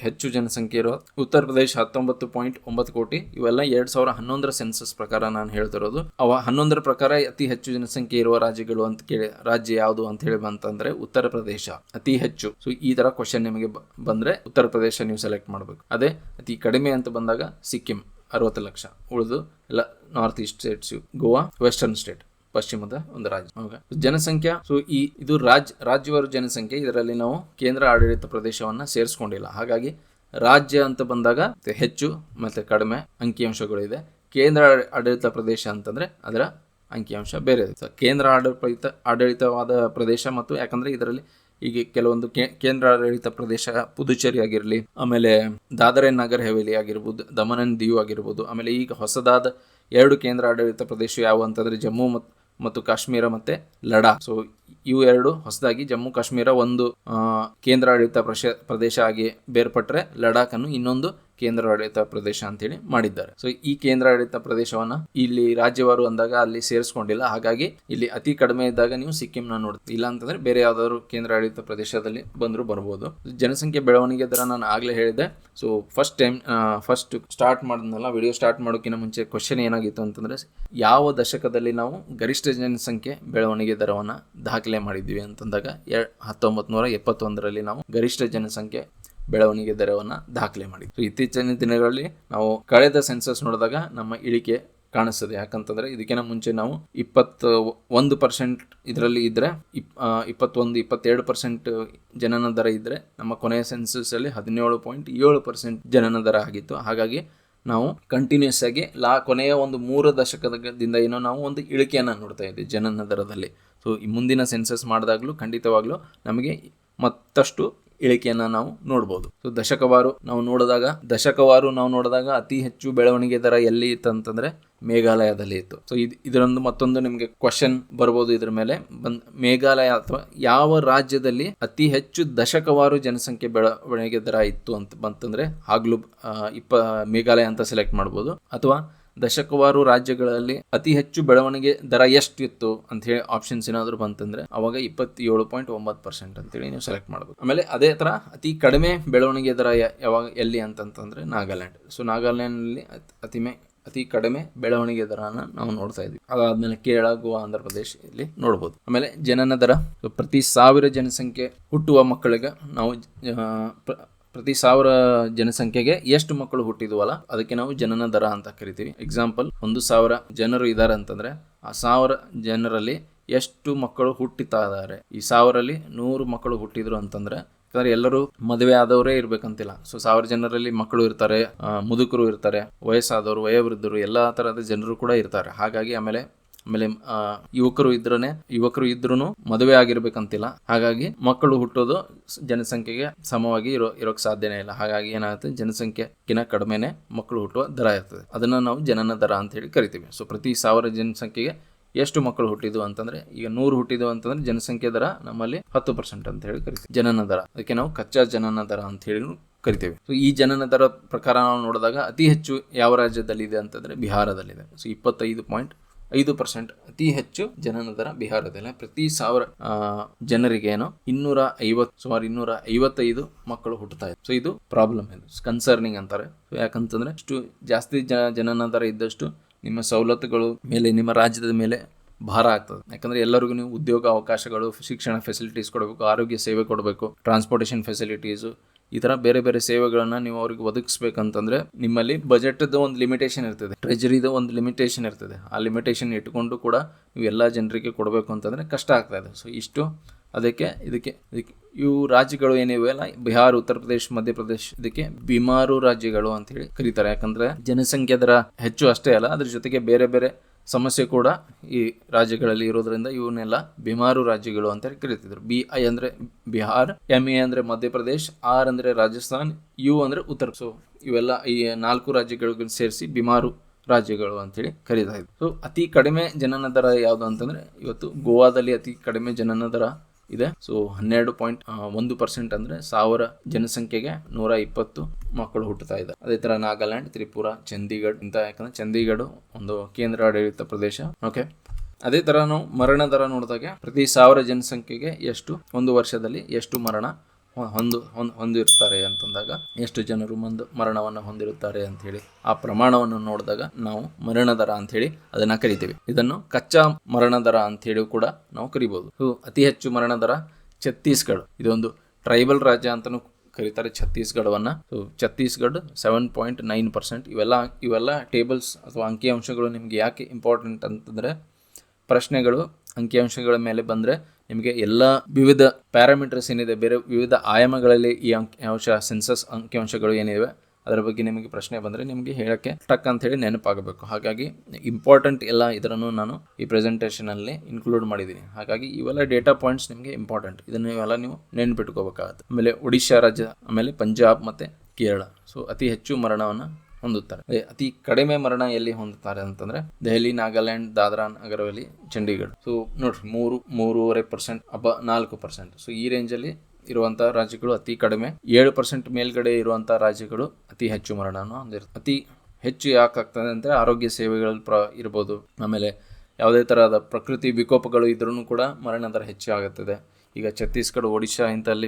ಹೆಚ್ಚು ಜನಸಂಖ್ಯೆ ಇರುವ ಉತ್ತರ ಪ್ರದೇಶ 19.9 ಕೋಟಿ. ಇವೆಲ್ಲ 2011ರ ಸೆನ್ಸಸ್ ಪ್ರಕಾರ ನಾನು ಹೇಳ್ತಿರೋದು. 11ರ ಪ್ರಕಾರ ಅತಿ ಹೆಚ್ಚು ಜನಸಂಖ್ಯೆ ಇರುವ ರಾಜ್ಯಗಳು ಅಂತ ಕೇಳಿ ರಾಜ್ಯ ಯಾವುದು ಅಂತ ಹೇಳಿ ಬಂತಂದ್ರೆ ಉತ್ತರ ಪ್ರದೇಶ ಅತಿ ಹೆಚ್ಚು. ಸೊ ಈ ತರ ಕ್ವಶನ್ ನಿಮಗೆ ಬಂದ್ರೆ ಉತ್ತರ ಪ್ರದೇಶ ನೀವು ಸೆಲೆಕ್ಟ್ ಮಾಡಬೇಕು. ಅದೇ ಅತಿ ಕಡಿಮೆ ಅಂತ ಬಂದಾಗ ಸಿಕ್ಕಿಂ 60 ಲಕ್ಷ. ಉಳಿದು ಎಲ್ಲ north East States, Goa, western state ಪಶ್ಚಿಮದ ಒಂದು ರಾಜ್ಯ. ಜನಸಂಖ್ಯೆ ಸೊ ಇದು ರಾಜ್ಯವಾರು ಜನಸಂಖ್ಯೆ. ಇದರಲ್ಲಿ ನಾವು ಕೇಂದ್ರ ಆಡಳಿತ ಪ್ರದೇಶವನ್ನ ಸೇರಿಸ್ಕೊಂಡಿಲ್ಲ. ಹಾಗಾಗಿ ರಾಜ್ಯ ಅಂತ ಬಂದಾಗ ಹೆಚ್ಚು ಮತ್ತೆ ಕಡಿಮೆ ಅಂಕಿಅಂಶಗಳಿದೆ. ಕೇಂದ್ರ ಆಡಳಿತ ಪ್ರದೇಶ ಅಂತಂದ್ರೆ ಅದರ ಅಂಕಿಅಂಶ ಬೇರೆ ಇದೆ. ಕೇಂದ್ರ ಆಡಳಿತವಾದ ಪ್ರದೇಶ ಮತ್ತು ಯಾಕಂದ್ರೆ ಇದರಲ್ಲಿ ಈಗ ಕೆಲವೊಂದು ಕೇಂದ್ರ ಆಡಳಿತ ಪ್ರದೇಶ ಪುದುಚೇರಿ ಆಗಿರಲಿ, ಆಮೇಲೆ ದಾದರ್ ಅಂಡ್ ನಗರ್ ಹವೇಲಿ ಆಗಿರ್ಬೋದು, ದಮನ್ ಅಂಡ್ ದಿಯು ಆಗಿರ್ಬೋದು. ಆಮೇಲೆ ಈಗ ಹೊಸದಾದ 2 ಕೇಂದ್ರ ಆಡಳಿತ ಪ್ರದೇಶ ಯಾವ ಅಂತಂದ್ರೆ ಜಮ್ಮು ಮತ್ತು ಕಾಶ್ಮೀರ ಮತ್ತೆ ಲಡಾಖ್. ಸೊ ಇವು 2 ಹೊಸದಾಗಿ. ಜಮ್ಮು ಕಾಶ್ಮೀರ ಒಂದು ಕೇಂದ್ರ ಆಡಳಿತ ಪ್ರದೇಶ ಆಗಿ ಬೇರ್ಪಟ್ಟರೆ ಲಡಾಖ್ ಅನ್ನು ಇನ್ನೊಂದು ಕೇಂದ್ರ ಆಡಳಿತ ಪ್ರದೇಶ ಅಂತೇಳಿ ಮಾಡಿದ್ದಾರೆ. ಸೊ ಈ ಕೇಂದ್ರ ಆಡಳಿತ ಪ್ರದೇಶವನ್ನ ಇಲ್ಲಿ ರಾಜ್ಯವಾರು ಅಂದಾಗ ಅಲ್ಲಿ ಸೇರಿಸ್ಕೊಂಡಿಲ್ಲ. ಹಾಗಾಗಿ ಇಲ್ಲಿ ಅತಿ ಕಡಿಮೆ ಇದ್ದಾಗ ನೀವು ಸಿಕ್ಕಿಂನ ನೋಡ್ತೀವಿ. ಇಲ್ಲ ಅಂತಂದ್ರೆ ಬೇರೆ ಯಾವ್ದಾದ್ರು ಕೇಂದ್ರ ಆಡಳಿತ ಪ್ರದೇಶದಲ್ಲಿ ಬಂದ್ರು ಬರ್ಬೋದು. ಜನಸಂಖ್ಯೆ ಬೆಳವಣಿಗೆ ದರ ನಾನು ಆಗ್ಲೇ ಹೇಳಿದೆ. ಸೊ ಫಸ್ಟ್ ಸ್ಟಾರ್ಟ್ ಮಾಡಿದ್ನಲ್ಲ, ವಿಡಿಯೋ ಸ್ಟಾರ್ಟ್ ಮಾಡೋಕ್ಕಿಂತ ಮುಂಚೆ ಕ್ವಶನ್ ಏನಾಗಿತ್ತು ಅಂತಂದ್ರೆ ಯಾವ ದಶಕದಲ್ಲಿ ನಾವು ಗರಿಷ್ಠ ಜನಸಂಖ್ಯೆ ಬೆಳವಣಿಗೆ ದರವನ್ನ ದಾಖಲೆ ಮಾಡಿದ್ವಿ ಅಂತಂದಾಗ 1971ರಲ್ಲಿ ನಾವು ಗರಿಷ್ಠ ಜನಸಂಖ್ಯೆ ಬೆಳವಣಿಗೆ ದರವನ್ನು ದಾಖಲೆ ಮಾಡಿದ್ವಿ. ಇತ್ತೀಚಿನ ದಿನಗಳಲ್ಲಿ ನಾವು ಕಳೆದ ಸೆನ್ಸಸ್ ನೋಡಿದಾಗ ನಮ್ಮ ಇಳಿಕೆ ಕಾಣಿಸ್ತದೆ. ಯಾಕಂತಂದ್ರೆ ಇದಕ್ಕಿಂತ ಮುಂಚೆ ನಾವು 21% ಇದರಲ್ಲಿ ಇದ್ರೆ 21-22% ಜನನ ದರ ಇದ್ರೆ ನಮ್ಮ ಕೊನೆಯ ಸೆನ್ಸಸ್ ಅಲ್ಲಿ 17.7% ಜನನ ದರ ಆಗಿತ್ತು. ಹಾಗಾಗಿ ನಾವು ಕಂಟಿನ್ಯೂಸ್ ಆಗಿ ಕೊನೆಯ ಒಂದು 3 ದಶಕದಿಂದ ಏನೋ ನಾವು ಒಂದು ಇಳಿಕೆಯನ್ನು ನೋಡ್ತಾ ಇದ್ದೀವಿ ಜನನ ದರದಲ್ಲಿ. ಸೊ ಈ ಮುಂದಿನ ಸೆನ್ಸಸ್ ಮಾಡಿದಾಗಲೂ ಖಂಡಿತವಾಗ್ಲೂ ನಮಗೆ ಮತ್ತಷ್ಟು ಇಳಿಕೆಯನ್ನು ನಾವು ನೋಡ್ಬೋದು. ಸೊ ದಶಕವಾರು ನಾವು ನೋಡಿದಾಗ ಅತಿ ಹೆಚ್ಚು ಬೆಳವಣಿಗೆ ದರ ಎಲ್ಲಿ ಇತ್ತು ಅಂತಂದ್ರೆ ಮೇಘಾಲಯದಲ್ಲಿ ಇತ್ತು. ಸೊ ಇದರೊಂದು ಮತ್ತೊಂದು ನಿಮಗೆ ಕ್ವಶನ್ ಬರ್ಬೋದು ಇದ್ರ ಮೇಲೆ. ಮೇಘಾಲಯ ಅಥವಾ ಯಾವ ರಾಜ್ಯದಲ್ಲಿ ಅತಿ ಹೆಚ್ಚು ದಶಕವಾರು ಜನಸಂಖ್ಯೆ ಬೆಳವಣಿಗೆ ದರ ಇತ್ತು ಅಂತ ಬಂತಂದ್ರೆ ಆಗ್ಲೂ ಮೇಘಾಲಯ ಅಂತ ಸೆಲೆಕ್ಟ್ ಮಾಡ್ಬೋದು. ಅಥವಾ ದಶಕವಾರು ರಾಜ್ಯಗಳಲ್ಲಿ ಅತಿ ಹೆಚ್ಚು ಬೆಳವಣಿಗೆ ದರ ಎಷ್ಟಿತ್ತು ಅಂತ ಹೇಳಿ ಆಪ್ಷನ್ಸ್ ಏನಾದ್ರು ಬಂತಂದ್ರೆ ಅವಾಗ 27.9% ಅಂತೇಳಿ ನೀವು ಸೆಲೆಕ್ಟ್ ಮಾಡಬಹುದು. ಆಮೇಲೆ ಅದೇ ತರ ಅತಿ ಕಡಿಮೆ ಬೆಳವಣಿಗೆ ದರ ಎಲ್ಲಿ ಅಂತಂದ್ರೆ ನಾಗಾಲ್ಯಾಂಡ್. ಸೊ ನಾಗಾಲ್ಯಾಂಡ್ ನಲ್ಲಿ ಅತಿ ಕಡಿಮೆ ಬೆಳವಣಿಗೆ ದರನ ನಾವು ನೋಡ್ತಾ ಇದ್ವಿ. ಅದಾದ್ಮೇಲೆ ಕೇರಳ, ಗೋವಾ, ಆಂಧ್ರ ಪ್ರದೇಶ ಇಲ್ಲಿ ನೋಡ್ಬೋದು. ಆಮೇಲೆ ಜನನ ದರ ಪ್ರತಿ 1000 ಜನಸಂಖ್ಯೆ ಹುಟ್ಟುವ ಮಕ್ಕಳಿಗೆ ನಾವು ಪ್ರತಿ 1000 ಜನಸಂಖ್ಯೆಗೆ ಎಷ್ಟು ಮಕ್ಕಳು ಹುಟ್ಟಿದ್ವಲ್ಲ ಅದಕ್ಕೆ ನಾವು ಜನನ ದರ ಅಂತ ಕರಿತೀವಿ. ಎಕ್ಸಾಂಪಲ್ 1000 ಜನರು ಇದ್ದಾರೆ ಅಂತಂದ್ರೆ ಆ 1000 ಜನರಲ್ಲಿ ಎಷ್ಟು ಮಕ್ಕಳು ಹುಟ್ಟಿತಾ ಇದ್ದಾರೆ. ಈ 1000ರಲ್ಲಿ 100 ಮಕ್ಕಳು ಹುಟ್ಟಿದ್ರು ಅಂತಂದ್ರೆ ಯಾಕಂದ್ರೆ ಎಲ್ಲರೂ ಮದುವೆ ಆದವರೇ ಇರ್ಬೇಕಂತಿಲ್ಲ. ಸೊ 1000 ಜನರಲ್ಲಿ ಮಕ್ಕಳು ಇರ್ತಾರೆ, ಮುದುಕರು ಇರ್ತಾರೆ, ವಯಸ್ಸಾದವರು, ವಯೋವೃದ್ಧರು, ಎಲ್ಲಾ ತರಹದ ಜನರು ಕೂಡ ಇರ್ತಾರೆ. ಹಾಗಾಗಿ ಆಮೇಲೆ ಯುವಕರು ಇದ್ರೂ ಮದುವೆ ಆಗಿರ್ಬೇಕಂತಿಲ್ಲ. ಹಾಗಾಗಿ ಮಕ್ಕಳು ಹುಟ್ಟೋದು ಜನಸಂಖ್ಯೆಗೆ ಸಮವಾಗಿ ಇರೋಕ್ ಸಾಧ್ಯನೇ ಇಲ್ಲ. ಹಾಗಾಗಿ ಏನಾಗುತ್ತೆ, ಜನಸಂಖ್ಯೆಗಿನ ಕಡಿಮೆನೆ ಮಕ್ಕಳು ಹುಟ್ಟುವ ದರ ಇರ್ತದೆ. ಅದನ್ನ ನಾವು ಜನನ ದರ ಅಂತ ಹೇಳಿ ಕರಿತೀವಿ. ಸೊ ಪ್ರತಿ 1000 ಜನಸಂಖ್ಯೆಗೆ ಎಷ್ಟು ಮಕ್ಕಳು ಹುಟ್ಟಿದ್ವು ಅಂತಂದ್ರೆ ಈಗ 100 ಹುಟ್ಟಿದ್ವು ಅಂತಂದ್ರೆ ಜನಸಂಖ್ಯೆ ದರ ನಮ್ಮಲ್ಲಿ 10% ಅಂತ ಹೇಳಿ ಕರಿತೀವಿ ಜನನ ದರ. ಅದಕ್ಕೆ ನಾವು ಕಚ್ಚಾ ಜನನ ದರ ಅಂತ ಹೇಳಿ ಕರಿತೀವಿ. ಸೊ ಈ ಜನನ ದರ ಪ್ರಕಾರ ನಾವು ನೋಡಿದಾಗ ಅತಿ ಹೆಚ್ಚು ಯಾವ ರಾಜ್ಯದಲ್ಲಿ ಇದೆ ಅಂತಂದ್ರೆ ಬಿಹಾರದಲ್ಲಿದೆ. ಸೊ 25% ಅತಿ ಹೆಚ್ಚು ಜನನ ದರ ಬಿಹಾರದಲ್ಲಿ. ಪ್ರತಿ 1000 ಜನರಿಗೆ ಸುಮಾರು 255 ಮಕ್ಕಳು ಹುಟ್ಟುತ್ತಾ ಇದೆ. ಸೊ ಇದು ಪ್ರಾಬ್ಲಮ್, ಇದು ಕನ್ಸರ್ನಿಂಗ್ ಅಂತಾರೆ. ಯಾಕಂತಂದ್ರೆ ಇಷ್ಟು ಜಾಸ್ತಿ ಜನನ ದರ ಇದ್ದಷ್ಟು ನಿಮ್ಮ ಸವಲತ್ತುಗಳು ಮೇಲೆ, ನಿಮ್ಮ ರಾಜ್ಯದ ಮೇಲೆ ಭಾರ ಆಗ್ತದೆ. ಯಾಕಂದ್ರೆ ಎಲ್ಲರಿಗೂ ನೀವು ಉದ್ಯೋಗ ಅವಕಾಶಗಳು, ಶಿಕ್ಷಣ ಫೆಸಿಲಿಟೀಸ್ ಕೊಡಬೇಕು, ಆರೋಗ್ಯ ಸೇವೆ ಕೊಡಬೇಕು, ಟ್ರಾನ್ಸ್ಪೋರ್ಟೇಷನ್ ಫೆಸಿಲಿಟೀಸು, ಈ ತರ ಬೇರೆ ಬೇರೆ ಸೇವೆಗಳನ್ನ ನೀವು ಅವ್ರಿಗೆ ಒದಗಿಸ್ಬೇಕಂತಂದ್ರೆ ನಿಮ್ಮಲ್ಲಿ ಬಜೆಟ್ದು ಒಂದು ಲಿಮಿಟೇಷನ್ ಇರ್ತದೆ, ಟ್ರೆಜರಿದು ಒಂದು ಲಿಮಿಟೇಷನ್ ಇರ್ತದೆ. ಆ ಲಿಮಿಟೇಷನ್ ಇಟ್ಕೊಂಡು ಕೂಡ ನೀವು ಎಲ್ಲ ಜನರಿಗೆ ಕೊಡಬೇಕು ಅಂತಂದ್ರೆ ಕಷ್ಟ ಆಗ್ತಾ ಇದೆ. ಸೊ ಇಷ್ಟು ಇದಕ್ಕೆ ಇವು ರಾಜ್ಯಗಳು ಏನಿವೆ ಅಲ್ಲ, ಬಿಹಾರ್, ಉತ್ತರ ಪ್ರದೇಶ್, ಮಧ್ಯಪ್ರದೇಶ್, ಇದಕ್ಕೆ ಬಿಮಾರು ರಾಜ್ಯಗಳು ಅಂತ ಹೇಳಿ ಕರೀತಾರೆ. ಯಾಕಂದ್ರೆ ಜನಸಂಖ್ಯೆ ದರ ಹೆಚ್ಚು ಅಷ್ಟೇ ಅಲ್ಲ, ಅದ್ರ ಜೊತೆಗೆ ಬೇರೆ ಬೇರೆ ಸಮಸ್ಯೆ ಕೂಡ ಈ ರಾಜ್ಯಗಳಲ್ಲಿ ಇರೋದ್ರಿಂದ ಇವನ್ನೆಲ್ಲ ಬಿಮಾರು ರಾಜ್ಯಗಳು ಅಂತ ಕರೀತಿದ್ರು. BI ಅಂದ್ರೆ ಬಿಹಾರ್, MA ಅಂದ್ರೆ ಮಧ್ಯಪ್ರದೇಶ್, R ಅಂದ್ರೆ ರಾಜಸ್ಥಾನ್, U ಅಂದ್ರೆ ಉತ್ತರ. ಸೊ ಇವೆಲ್ಲ ಈ 4 ರಾಜ್ಯಗಳಿಗೆ ಸೇರಿಸಿ ಬಿಮಾರು ರಾಜ್ಯಗಳು ಅಂತೇಳಿ ಕರೀತಾ ಇದ್ರು. ಸೊ ಅತಿ ಕಡಿಮೆ ಜನನ ದರ ಯಾವುದು ಅಂತಂದ್ರೆ ಇವತ್ತು ಗೋವಾದಲ್ಲಿ ಅತಿ ಕಡಿಮೆ ಜನನ ದರ ಇದೆ. ಸೊ 12.1% ಅಂದ್ರೆ 1000 ಜನಸಂಖ್ಯೆಗೆ 120 ಮಕ್ಕಳು ಹುಟ್ಟುತ್ತಾ ಇದ್ದಾರೆ. ಅದೇ ತರ ನಾಗಾಲ್ಯಾಂಡ್, ತ್ರಿಪುರ, ಚಂಡೀಗಢ ಇಂತ, ಯಾಕಂದ್ರೆ ಚಂಡೀಗಢ ಒಂದು ಕೇಂದ್ರಾಡಳಿತ ಪ್ರದೇಶ. ಓಕೆ, ಅದೇ ತರ ನಾವು ಮರಣ ದರ ನೋಡಿದಾಗ ಪ್ರತಿ 1000 ಜನಸಂಖ್ಯೆಗೆ ಎಷ್ಟು ಒಂದು ವರ್ಷದಲ್ಲಿ ಎಷ್ಟು ಮರಣ ಹೊಂದಿರುತ್ತಾರೆ ಅಂತಂದಾಗ, ಎಷ್ಟು ಜನರು ಮರಣವನ್ನು ಹೊಂದಿರುತ್ತಾರೆ ಅಂತ ಹೇಳಿ ಆ ಪ್ರಮಾಣವನ್ನು ನೋಡಿದಾಗ ನಾವು ಮರಣ ದರ ಅಂತ ಹೇಳಿ ಅದನ್ನ ಕರಿತೀವಿ. ಇದನ್ನು ಕಚ್ಚಾ ಮರಣ ದರ ಅಂತ ಹೇಳಿ ಕೂಡ ನಾವು ಕರಿಬಹುದು. ಅತಿ ಹೆಚ್ಚು ಮರಣ ದರ ಛತ್ತೀಸ್ಗಢ, ಇದೊಂದು ಟ್ರೈಬಲ್ ರಾಜ್ಯ ಅಂತಾನು ಕರೀತಾರೆ ಛತ್ತೀಸ್ಗಢವನ್ನ. ಛತ್ತೀಸ್ಗಢ 7.9%. ಇವೆಲ್ಲ ಟೇಬಲ್ಸ್ ಅಥವಾ ಅಂಕಿಅಂಶಗಳು ನಿಮ್ಗೆ ಯಾಕೆ ಇಂಪಾರ್ಟೆಂಟ್ ಅಂತಂದ್ರೆ, ಪ್ರಶ್ನೆಗಳು ಅಂಕಿಅಂಶಗಳ ಮೇಲೆ ಬಂದರೆ ನಿಮಗೆ ಎಲ್ಲ ವಿವಿಧ ಪ್ಯಾರಾಮೀಟರ್ಸ್ ಏನಿದೆ, ಬೇರೆ ವಿವಿಧ ಆಯಾಮಗಳಲ್ಲಿ ಈ ಅಂಕಿಅಂಶ ಸೆನ್ಸಸ್ ಅಂಕಿಅಂಶಗಳು ಏನಿವೆ ಅದರ ಬಗ್ಗೆ ನಿಮಗೆ ಪ್ರಶ್ನೆ ಬಂದರೆ ನಿಮಗೆ ಹೇಳಕ್ಕೆ ಟಕ್ ಅಂತ ಹೇಳಿ ನೆನಪಾಗಬೇಕು. ಹಾಗಾಗಿ ಇಂಪಾರ್ಟೆಂಟ್ ಎಲ್ಲ ಇದನ್ನು ನಾನು ಈ ಪ್ರೆಸೆಂಟೇಷನಲ್ಲಿ ಇನ್ಕ್ಲೂಡ್ ಮಾಡಿದ್ದೀನಿ. ಹಾಗಾಗಿ ಇವೆಲ್ಲ ಡೇಟಾ ಪಾಯಿಂಟ್ಸ್ ನಿಮಗೆ ಇಂಪಾರ್ಟೆಂಟ್, ಇದನ್ನೆಲ್ಲ ನೀವು ನೆನ್ಪಿಟ್ಕೋಬೇಕಾಗುತ್ತೆ. ಆಮೇಲೆ ಒಡಿಶಾ ರಾಜ್ಯ, ಆಮೇಲೆ ಪಂಜಾಬ್ ಮತ್ತು ಕೇರಳ ಸೊ ಅತಿ ಹೆಚ್ಚು ಮರಣವನ್ನು ಹೊಂದುತ್ತಾರೆ. ಅತಿ ಕಡಿಮೆ ಮರಣ ಎಲ್ಲಿ ಹೊಂದುತ್ತಾರೆ ಅಂತಂದ್ರೆ ದೆಹಲಿ, ನಾಗಾಲ್ಯಾಂಡ್, ದಾದ್ರಾ ನಗರ್ ಹವೇಲಿ, ಚಂಡೀಗಢ. ಸೊ ನೋಡ್ರಿ 3.5% 4%. ಸೊ ಈ ರೇಂಜಲ್ಲಿ ಇರುವಂತಹ ರಾಜ್ಯಗಳು ಅತಿ ಕಡಿಮೆ. 7% ಮೇಲ್ಗಡೆ ಇರುವಂತಹ ರಾಜ್ಯಗಳು ಅತಿ ಹೆಚ್ಚು ಮರಣವನ್ನು ಹೊಂದಿರುತ್ತೆ. ಅತಿ ಹೆಚ್ಚು ಯಾಕಾಗ್ತದೆ ಅಂದರೆ ಆರೋಗ್ಯ ಸೇವೆಗಳು ಇರ್ಬೋದು, ಆಮೇಲೆ ಯಾವುದೇ ತರಹದ ಪ್ರಕೃತಿ ವಿಕೋಪಗಳು ಇದ್ರೂ ಕೂಡ ಮರಣ ದರ ಹೆಚ್ಚು ಆಗುತ್ತದೆ. ಈಗ ಛತ್ತೀಸ್ಗಢ, ಒಡಿಶಾ ಇಂಥಲ್ಲಿ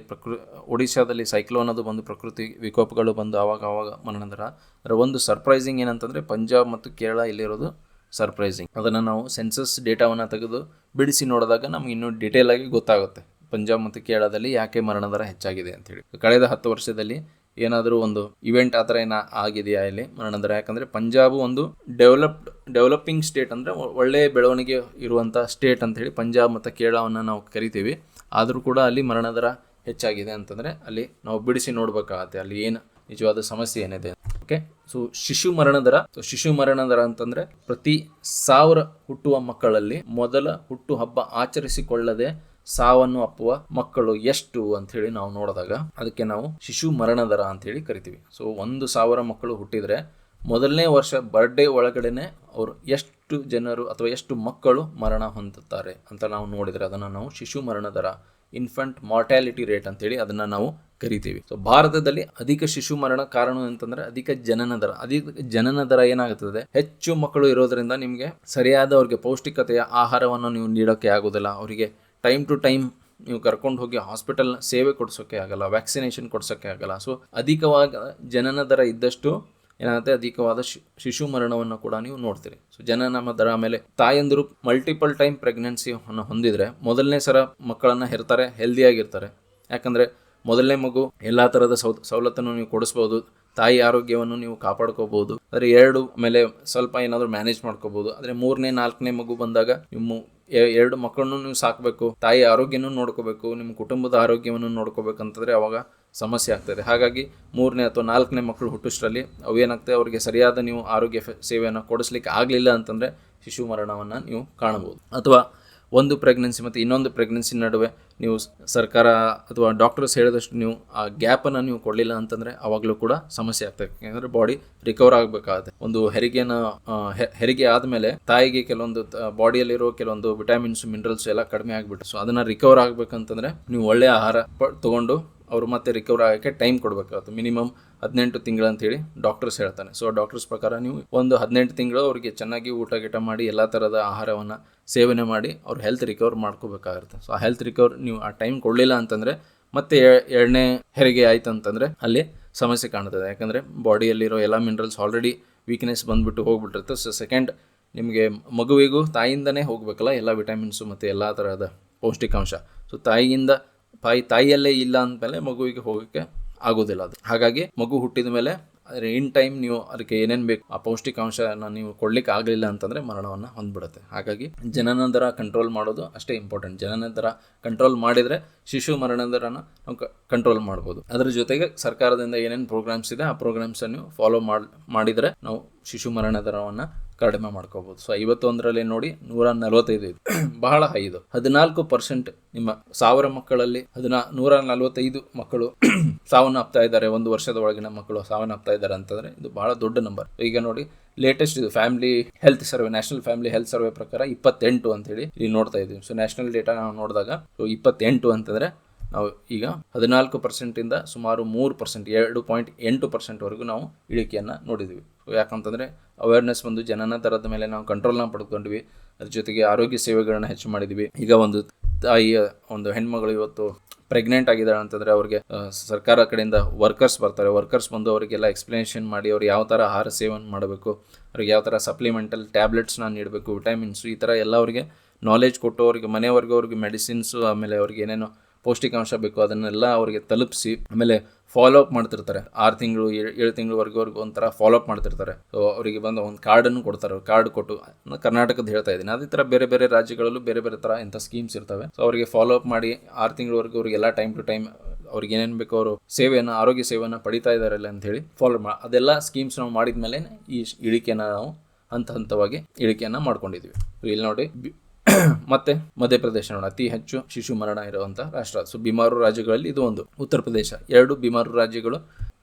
ಒಡಿಶಾದಲ್ಲಿ ಸೈಕ್ಲೋನ್ ಅದು ಬಂದು ಪ್ರಕೃತಿ ವಿಕೋಪಗಳು ಬಂದು ಆವಾಗ ಮರಣ ದರ. ಅದರ ಒಂದು ಸರ್ಪ್ರೈಸಿಂಗ್ ಏನಂತಂದರೆ ಪಂಜಾಬ್ ಮತ್ತು ಕೇರಳ ಇಲ್ಲಿರೋದು ಸರ್ಪ್ರೈಸಿಂಗ್. ಅದನ್ನು ನಾವು ಸೆನ್ಸಸ್ ಡೇಟಾವನ್ನು ತೆಗೆದು ಬಿಡಿಸಿ ನೋಡಿದಾಗ ನಮ್ಗೆ ಇನ್ನೂ ಡೀಟೇಲ್ ಆಗಿ ಗೊತ್ತಾಗುತ್ತೆ ಪಂಜಾಬ್ ಮತ್ತು ಕೇರಳದಲ್ಲಿ ಯಾಕೆ ಮರಣ ದರ ಹೆಚ್ಚಾಗಿದೆ ಅಂತೇಳಿ. ಕಳೆದ 10 ವರ್ಷದಲ್ಲಿ ಏನಾದರೂ ಒಂದು ಇವೆಂಟ್ ಆ ಥರ ಆಗಿದೆಯಾ ಇಲ್ಲಿ ಮರಣ ದರ? ಯಾಕಂದರೆ ಪಂಜಾಬ್ ಒಂದು ಡೆವಲಪಿಂಗ್ ಸ್ಟೇಟ್, ಅಂದರೆ ಒಳ್ಳೆಯ ಬೆಳವಣಿಗೆ ಇರುವಂಥ ಸ್ಟೇಟ್ ಅಂತೇಳಿ ಪಂಜಾಬ್ ಮತ್ತು ಕೇರಳವನ್ನು ನಾವು ಕರಿತೀವಿ. ಆದರೂ ಕೂಡ ಅಲ್ಲಿ ಮರಣ ದರ ಹೆಚ್ಚಾಗಿದೆ ಅಂತಂದರೆ ಅಲ್ಲಿ ನಾವು ಬಿಡಿಸಿ ನೋಡಬೇಕಾಗತ್ತೆ ಅಲ್ಲಿ ಏನು ನಿಜವಾದ ಸಮಸ್ಯೆ ಏನಿದೆ. ಓಕೆ, ಸೊ ಶಿಶು ಮರಣ ದರ ಅಂತಂದರೆ ಪ್ರತಿ 1000 ಹುಟ್ಟುವ ಮಕ್ಕಳಲ್ಲಿ ಮೊದಲ ಹುಟ್ಟು ಹಬ್ಬ ಆಚರಿಸಿಕೊಳ್ಳದೆ ಸಾವನ್ನು ಅಪ್ಪುವ ಮಕ್ಕಳು ಎಷ್ಟು ಅಂತ ಹೇಳಿ ನಾವು ನೋಡಿದಾಗ ಅದಕ್ಕೆ ನಾವು ಶಿಶು ಮರಣ ದರ ಅಂತ ಹೇಳಿ ಕರಿತೀವಿ. ಸೊ 1,000 ಮಕ್ಕಳು ಹುಟ್ಟಿದ್ರೆ ಮೊದಲನೇ ವರ್ಷ ಬರ್ಡೇ ಒಳಗಡೆನೆ ಅವರು ಎಷ್ಟು ಜನರು ಅಥವಾ ಎಷ್ಟು ಮಕ್ಕಳು ಮರಣ ಹೊಂದುತ್ತಾರೆ ಅಂತ ನಾವು ನೋಡಿದರೆ ಅದನ್ನು ನಾವು ಶಿಶು ಮರಣ ದರ, ಇನ್ಫಂಟ್ ಮಾರ್ಟಾಲಿಟಿ ರೇಟ್ ಅಂತೇಳಿ ಅದನ್ನು ನಾವು ಕರಿತೀವಿ. ಸೊ ಭಾರತದಲ್ಲಿ ಅಧಿಕ ಶಿಶು ಮರಣ ಕಾರಣ ಅಂತಂದ್ರೆ ಅಧಿಕ ಜನನ ದರ ಏನಾಗುತ್ತದೆ, ಹೆಚ್ಚು ಮಕ್ಕಳು ಇರೋದ್ರಿಂದ ನಿಮಗೆ ಸರಿಯಾದ ಅವ್ರಿಗೆ ಪೌಷ್ಟಿಕತೆಯ ಆಹಾರವನ್ನು ನೀವು ನೀಡೋಕ್ಕೆ ಆಗೋದಿಲ್ಲ. ಅವರಿಗೆ ಟೈಮ್ ಟು ಟೈಮ್ ನೀವು ಕರ್ಕೊಂಡು ಹೋಗಿ ಹಾಸ್ಪಿಟಲ್ ಸೇವೆ ಕೊಡಿಸೋಕ್ಕೆ ಆಗಲ್ಲ, ವ್ಯಾಕ್ಸಿನೇಷನ್ ಕೊಡಿಸೋಕ್ಕೆ ಆಗಲ್ಲ. ಸೊ ಅಧಿಕವಾದ ಜನನ ದರ ಇದ್ದಷ್ಟು ಏನಾಗುತ್ತೆ, ಅಧಿಕವಾದ ಶಿಶು ಮರಣವನ್ನು ಕೂಡ ನೀವು ನೋಡ್ತೀರಿ. ಸೊ ಜನನ ದರ. ಆಮೇಲೆ ತಾಯಂದಿರು ಮಲ್ಟಿಪಲ್ ಟೈಮ್ ಪ್ರೆಗ್ನೆನ್ಸಿಯನ್ನು ಹೊಂದಿದ್ರೆ ಮೊದಲನೇ ಸಲ ಮಕ್ಕಳನ್ನು ಹೆರ್ತಾರೆ, ಹೆಲ್ದಿಯಾಗಿರ್ತಾರೆ. ಯಾಕಂದರೆ ಮೊದಲನೇ ಮಗು ಎಲ್ಲ ಥರದ ಸವಲತ್ತನ್ನು ನೀವು ಕೊಡಿಸ್ಬೋದು, ತಾಯಿ ಆರೋಗ್ಯವನ್ನು ನೀವು ಕಾಪಾಡ್ಕೋಬಹುದು. ಆದರೆ 2 ಮೇಲೆ ಸ್ವಲ್ಪ ಏನಾದರೂ ಮ್ಯಾನೇಜ್ ಮಾಡ್ಕೋಬಹುದು. ಆದರೆ 3ನೇ 4ನೇ ಮಗು ಬಂದಾಗ ನಿಮ್ಮ 2 ಮಕ್ಕಳನ್ನು ನೀವು ಸಾಕಬೇಕು, ತಾಯಿ ಆರೋಗ್ಯನೂ ನೋಡ್ಕೋಬೇಕು, ನಿಮ್ಮ ಕುಟುಂಬದ ಆರೋಗ್ಯವನ್ನು ನೋಡ್ಕೋಬೇಕಂತಂದರೆ ಅವಾಗ ಸಮಸ್ಯೆ ಆಗ್ತದೆ. ಹಾಗಾಗಿ 3ನೇ ಅಥವಾ 4ನೇ ಮಕ್ಕಳು ಹುಟ್ಟಿಸ್ರಲ್ಲಿ ಅವೇನಾಗ್ತದೆ, ಅವರಿಗೆ ಸರಿಯಾದ ನೀವು ಆರೋಗ್ಯ ಸೇವೆಯನ್ನು ಕೊಡಿಸ್ಲಿಕ್ಕೆ ಆಗಲಿಲ್ಲ ಅಂತಂದರೆ ಶಿಶು ಮರಣವನ್ನು ನೀವು ಕಾಣಬಹುದು. ಅಥವಾ ಒಂದು ಪ್ರೆಗ್ನೆನ್ಸಿ ಮತ್ತು ಇನ್ನೊಂದು ಪ್ರೆಗ್ನೆನ್ಸಿ ನಡುವೆ ನೀವು ಸರ್ಕಾರ ಅಥವಾ ಡಾಕ್ಟರ್ಸ್ ಹೇಳಿದಷ್ಟು ನೀವು ಆ ಗ್ಯಾಪನ್ನು ನೀವು ಕೊಡಲಿಲ್ಲ ಅಂತಂದರೆ ಆವಾಗಲೂ ಕೂಡ ಸಮಸ್ಯೆ ಆಗ್ತದೆ. ಯಾಕಂದರೆ ಬಾಡಿ ರಿಕವರ್ ಆಗಬೇಕಾಗುತ್ತೆ. ಒಂದು ಹೆರಿಗೆ ಆದಮೇಲೆ ತಾಯಿಗೆ ಕೆಲವೊಂದು ಬಾಡಿಯಲ್ಲಿರೋ ಕೆಲವೊಂದು ವಿಟಮಿನ್ಸ್, ಮಿನರಲ್ಸ್ ಎಲ್ಲ ಕಡಿಮೆ ಆಗಿಬಿಟ್ಟು, ಸೊ ಅದನ್ನು ರಿಕವರ್ ಆಗಬೇಕಂತಂದರೆ ನೀವು ಒಳ್ಳೆಯ ಆಹಾರ ತೊಗೊಂಡು ಅವರು ಮತ್ತೆ ರಿಕವರ್ ಆಗೋಕ್ಕೆ ಟೈಮ್ ಕೊಡಬೇಕಾಗುತ್ತೆ. ಮಿನಿಮಮ್ 18 ತಿಂಗಳು ಅಂತೇಳಿ ಡಾಕ್ಟರ್ಸ್ ಹೇಳ್ತಾನೆ. ಸೊ ಡಾಕ್ಟರ್ಸ್ ಪ್ರಕಾರ ನೀವು ಒಂದು 18 ತಿಂಗಳು ಅವರಿಗೆ ಚೆನ್ನಾಗಿ ಊಟ ಮಾಡಿ ಎಲ್ಲ ಥರದ ಆಹಾರವನ್ನು ಸೇವನೆ ಮಾಡಿ ಅವ್ರು ಹೆಲ್ತ್ ರಿಕವರ್ ಮಾಡ್ಕೋಬೇಕಾಗುತ್ತೆ. ಸೊ ಆ ಹೆಲ್ತ್ ರಿಕವರ್ ನೀವು ಆ ಟೈಮ್ ಕೊಡಲಿಲ್ಲ ಅಂತಂದರೆ ಮತ್ತೆ 2ನೇ ಹೆರಿಗೆ ಆಯ್ತು ಅಂತಂದರೆ ಅಲ್ಲಿ ಸಮಸ್ಯೆ ಕಾಣ್ತದೆ. ಯಾಕಂದರೆ ಬಾಡಿಯಲ್ಲಿರೋ ಎಲ್ಲ ಮಿನರಲ್ಸ್ ಆಲ್ರೆಡಿ ವೀಕ್ನೆಸ್ ಬಂದುಬಿಟ್ಟು ಹೋಗ್ಬಿಟ್ಟಿರುತ್ತೆ. ಸೊ ಸೆಕೆಂಡ್ ನಿಮಗೆ ಮಗುವಿಗೂ ತಾಯಿಯಿಂದನೇ ಹೋಗಬೇಕಲ್ಲ ಎಲ್ಲ ವಿಟಮಿನ್ಸು ಮತ್ತು ಎಲ್ಲ ಥರದ ಪೌಷ್ಟಿಕಾಂಶ. ಸೊ ತಾಯಿಯಲ್ಲೇ ಇಲ್ಲ ಅಂದಮೇಲೆ ಮಗುವಿಗೆ ಹೋಗೋಕ್ಕೆ ಆಗೋದಿಲ್ಲ ಅದು. ಹಾಗಾಗಿ ಮಗು ಹುಟ್ಟಿದ ಮೇಲೆ ಆದರೆ ಇನ್ ಟೈಮ್ ನೀವು ಅದಕ್ಕೆ ಏನೇನು ಬೇಕು ಆ ಪೌಷ್ಟಿಕಾಂಶನ ನೀವು ಕೊಡ್ಲಿಕ್ಕೆ ಆಗಲಿಲ್ಲ ಅಂತಂದರೆ ಮರಣವನ್ನು ಹೊಂದ್ಬಿಡುತ್ತೆ. ಹಾಗಾಗಿ ಜನನ ದರ ಕಂಟ್ರೋಲ್ ಮಾಡೋದು ಅಷ್ಟೇ ಇಂಪಾರ್ಟೆಂಟ್. ಜನನ ದರ ಕಂಟ್ರೋಲ್ ಮಾಡಿದರೆ ಶಿಶು ಮರಣ ದರನ ನಾವು ಕಂಟ್ರೋಲ್ ಮಾಡ್ಬೋದು. ಅದರ ಜೊತೆಗೆ ಸರ್ಕಾರದಿಂದ ಏನೇನು ಪ್ರೋಗ್ರಾಮ್ಸ್ ಇದೆ ಆ ಪ್ರೋಗ್ರಾಮ್ಸನ್ನು ಫಾಲೋ ಮಾಡಿದರೆ ನಾವು ಶಿಶು ಮರಣ ದರವನ್ನು ಕಡಿಮೆ ಮಾಡ್ಕೋಬಹುದು. ಸೊ 51ರಲ್ಲಿ ನೋಡಿ 145 ಇದೆ, ಬಹಳ ಹೈ ಇದು. 14% ನಿಮ್ಮ 1000 ಮಕ್ಕಳಲ್ಲಿ 145 ಮಕ್ಕಳು ಸಾವನ್ನಪ್ತಾ ಇದ್ದಾರೆ, 1 ವರ್ಷದ ಒಳಗಿನ ಮಕ್ಕಳು ಸಾವನ್ನಪ್ತಾ ಇದ್ದಾರೆ ಅಂತಂದ್ರೆ ಇದು ಬಹಳ ದೊಡ್ಡ ನಂಬರ್. ಈಗ ನೋಡಿ ಲೇಟೆಸ್ಟ್ ಇದು family health survey, national family health survey ಪ್ರಕಾರ 28 ಅಂತ ಹೇಳಿ ಇಲ್ಲಿ ನೋಡ್ತಾ ಇದ್ದೀವಿ. ಸೊ ನ್ಯಾಷನಲ್ ಡೇಟಾ ನಾವು ನೋಡಿದಾಗ 28 ಅಂತಂದ್ರೆ ನಾವು ಈಗ 14% ಇಂದ ಸುಮಾರು 3%, 2.8% ವರೆಗೂ ನಾವು ಇಳಿಕೆಯನ್ನು ನೋಡಿದ್ವಿ. ಯಾಕಂತಂದರೆ ಅವೇರ್ನೆಸ್ ಬಂದು ಜನನ ದರದ ಮೇಲೆ ನಾವು ಕಂಟ್ರೋಲ್ನ ಪಡ್ಕೊಂಡ್ವಿ. ಅದ್ರ ಜೊತೆಗೆ ಆರೋಗ್ಯ ಸೇವೆಗಳನ್ನ ಹೆಚ್ಚು ಮಾಡಿದ್ವಿ. ಈಗ ಒಂದು ತಾಯಿಯ ಒಂದು ಹೆಣ್ಮಗಳು ಇವತ್ತು ಪ್ರೆಗ್ನೆಂಟ್ ಆಗಿದ್ದಾಳೆ ಅಂತಂದರೆ ಅವ್ರಿಗೆ ಸರ್ಕಾರ ಕಡೆಯಿಂದ ವರ್ಕರ್ಸ್ ಬರ್ತಾರೆ. ವರ್ಕರ್ಸ್ ಬಂದು ಅವರಿಗೆಲ್ಲ ಎಕ್ಸ್ಪ್ಲನೇಷನ್ ಮಾಡಿ ಅವ್ರಿಗೆ ಯಾವ ಥರ ಆಹಾರ ಸೇವನೆ ಮಾಡಬೇಕು, ಅವ್ರಿಗೆ ಯಾವ ಥರ ಸಪ್ಲಿಮೆಂಟಲ್ ಟ್ಯಾಬ್ಲೆಟ್ಸ್ನ ನೀಡಬೇಕು, ವಿಟಮಿನ್ಸು, ಈ ಥರ ಎಲ್ಲ ಅವರಿಗೆ ನಾಲೆಜ್ ಕೊಟ್ಟು ಅವ್ರಿಗೆ ಮನೆಯವರೆಗೂ ಅವ್ರಿಗೆ ಮೆಡಿಸಿನ್ಸು, ಆಮೇಲೆ ಅವ್ರಿಗೆ ಏನೇನೋ ಪೌಷ್ಟಿಕಾಂಶ ಬೇಕು ಅದನ್ನೆಲ್ಲ ಅವರಿಗೆ ತಲುಪಿಸಿ ಆಮೇಲೆ ಫಾಲೋ ಅಪ್ ಮಾಡ್ತಿರ್ತಾರೆ. 6 ತಿಂಗಳು 7 ತಿಂಗಳವರೆಗೂ ಅವ್ರಿಗೆ ಒಂಥರ ಫಾಲೋ ಅಪ್ ಮಾಡ್ತಿರ್ತಾರೆ. ಸೊ ಅವರಿಗೆ ಬಂದು ಒಂದು ಕಾರ್ಡನ್ನು ಕೊಡ್ತಾರೆ. ಕಾರ್ಡ್ ಕೊಟ್ಟು ಕರ್ನಾಟಕದ ಹೇಳ್ತಾ ಇದ್ದೀನಿ, ಅದೇ ಥರ ಬೇರೆ ಬೇರೆ ರಾಜ್ಯಗಳಲ್ಲೂ ಬೇರೆ ಬೇರೆ ಥರ ಇಂಥ ಸ್ಕೀಮ್ಸ್ ಇರ್ತವೆ. ಸೊ ಅವರಿಗೆ ಫಾಲೋ ಅಪ್ ಮಾಡಿ 6 ತಿಂಗಳವರೆಗೂ ಅವರಿಗೆಲ್ಲ ಟೈಮ್ ಟು ಟೈಮ್ ಅವ್ರಿಗೆ ಏನೇನು ಬೇಕೋ ಅವರು ಸೇವೆಯನ್ನು, ಆರೋಗ್ಯ ಸೇವೆಯನ್ನು ಪಡಿತಾ ಇದ್ದಾರಲ್ಲ ಅಂತ ಹೇಳಿ ಫಾಲೋ ಅದೆಲ್ಲ ಸ್ಕೀಮ್ಸ್ ನಾವು ಮಾಡಿದ ಮೇಲೆ ಈ ಇಳಿಕೆಯನ್ನು ನಾವು ಹಂತವಾಗಿ ಇಳಿಕೆಯನ್ನು ಮಾಡ್ಕೊಂಡಿದ್ವಿ. ಇಲ್ಲಿ ನೋಡಿ ಮತ್ತೆ ಮಧ್ಯಪ್ರದೇಶ ನೋಡಿ ಅತಿ ಹೆಚ್ಚು ಶಿಶು ಮರಣ ಇರುವಂಥ ರಾಷ್ಟ್ರ. ಸೊ ಬಿಮಾರು ರಾಜ್ಯಗಳಲ್ಲಿ ಇದು ಒಂದು. ಉತ್ತರ ಪ್ರದೇಶ 2 ಬಿಮಾರು ರಾಜ್ಯಗಳು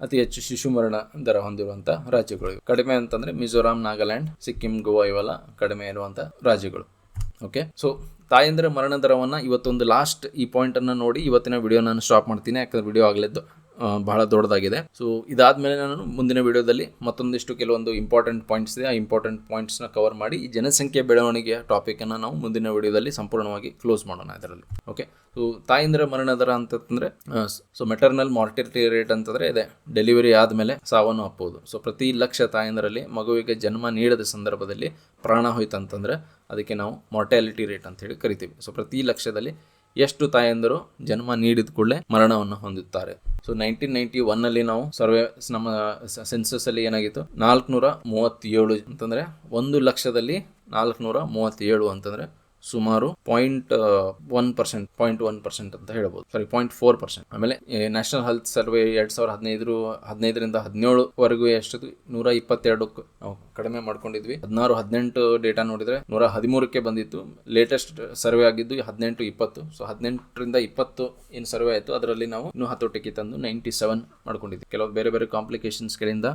ಅತಿ ಹೆಚ್ಚು ಶಿಶು ಮರಣ ದರ ಹೊಂದಿರುವಂಥ ರಾಜ್ಯಗಳು. ಕಡಿಮೆ ಅಂತಂದರೆ ಮಿಜೋರಾಂ, ನಾಗಾಲ್ಯಾಂಡ್, ಸಿಕ್ಕಿಂ, ಗೋವಾ ಇವೆಲ್ಲ ಕಡಿಮೆ ಇರುವಂಥ ರಾಜ್ಯಗಳು. ಓಕೆ, ಸೊ ತಾಯಂದಿರ ಮರಣ ದರವನ್ನು ಇವತ್ತೊಂದು ಲಾಸ್ಟ್ ಈ ಪಾಯಿಂಟನ್ನು ನೋಡಿ ಇವತ್ತಿನ ವಿಡಿಯೋ ನಾನು ಸ್ಟಾಪ್ ಮಾಡ್ತೀನಿ. ಯಾಕಂದರೆ ವಿಡಿಯೋ ಆಗಲಿದ್ದು ಬಹಳ ದೊಡ್ಡದಾಗಿದೆ. ಸೊ ಇದಾದಮೇಲೆ ನಾನು ಮುಂದಿನ ವಿಡಿಯೋದಲ್ಲಿ ಮತ್ತೊಂದಿಷ್ಟು ಕೆಲವೊಂದು ಇಂಪಾರ್ಟೆಂಟ್ ಪಾಯಿಂಟ್ಸ್ ಇದೆ, ಆ ಇಂಪಾರ್ಟೆಂಟ್ ಪಾಯಿಂಟ್ಸ್ನ ಕವರ್ ಮಾಡಿ ಈ ಜನಸಂಖ್ಯೆ ಬೆಳವಣಿಗೆಯ ಟಾಪಿಕನ್ನು ನಾವು ಮುಂದಿನ ವಿಡಿಯೋದಲ್ಲಿ ಸಂಪೂರ್ಣವಾಗಿ ಕ್ಲೋಸ್ ಮಾಡೋಣ ಇದರಲ್ಲಿ. ಓಕೆ, ಸೊ ತಾಯಂದಿರ ಮರಣ ದರ ಅಂತಂದರೆ ಸೊ ಮೆಟರ್ನಲ್ ಮಾರ್ಟಿಲಿಟಿ ರೇಟ್ ಅಂತಂದರೆ ಇದೆ, ಡೆಲಿವರಿ ಆದಮೇಲೆ ಸಾವನ್ನು ಅಪ್ಪೋದು. ಸೊ ಪ್ರತಿ 1,00,000 ತಾಯಂದಿರಲ್ಲಿ ಮಗುವಿಗೆ ಜನ್ಮ ನೀಡದ ಸಂದರ್ಭದಲ್ಲಿ ಪ್ರಾಣ ಹೋಯ್ತಂತಂದರೆ ಅದಕ್ಕೆ ನಾವು ಮಾರ್ಟಾಲಿಟಿ ರೇಟ್ ಅಂತ ಹೇಳಿ ಕರಿತೀವಿ. ಸೊ ಪ್ರತಿ 1,00,000ದಲ್ಲಿ ಎಷ್ಟು ತಾಯಂದಿರು ಜನ್ಮ ನೀಡಿದ ಕೂಡಲೇ ಮರಣವನ್ನು ಹೊಂದುತ್ತಾರೆ. ಸೊ 1991ನಲ್ಲಿ ನಾವು ಸರ್ವೆ ನಮ್ಮ ಸೆನ್ಸಸ್ ಅಲ್ಲಿ ಏನಾಗಿತ್ತು, 437 ಅಂತಂದ್ರೆ 1,00,000ದಲ್ಲಿ 437 ಅಂತಂದ್ರೆ ಸುಮಾರು 0.1% ಅಂತ ಹೇಳ್ಬೋದು. ಸಾರಿ 0.4%. ಆಮೇಲೆ ನ್ಯಾಷನಲ್ ಹೆಲ್ತ್ ಸರ್ವೆ 2015ರಿಂದ 17ವರೆಗೂ ಎಷ್ಟದು 122 ನಾವು ಕಡಿಮೆ ಮಾಡ್ಕೊಂಡಿದ್ವಿ. 16-18 ಡೇಟಾ ನೋಡಿದ್ರೆ 113ಕ್ಕೆ ಬಂದಿತ್ತು. ಲೇಟೆಸ್ಟ್ ಸರ್ವೆ ಆಗಿದ್ದು 18-20. ಸೊ 18ರಿಂದ 20 ಏನು ಸರ್ವೆ ಆಯಿತು ಅದರಲ್ಲಿ ನಾವು ಇನ್ನೂ ಹತೋಟಿಗೆ ತಂದು 97 ಮಾಡ್ಕೊಂಡಿದ್ವಿ. ಕೆಲವು ಬೇರೆ ಬೇರೆ ಕಾಂಪ್ಲಿಕೇಶನ್ಸ್ಗಳಿಂದ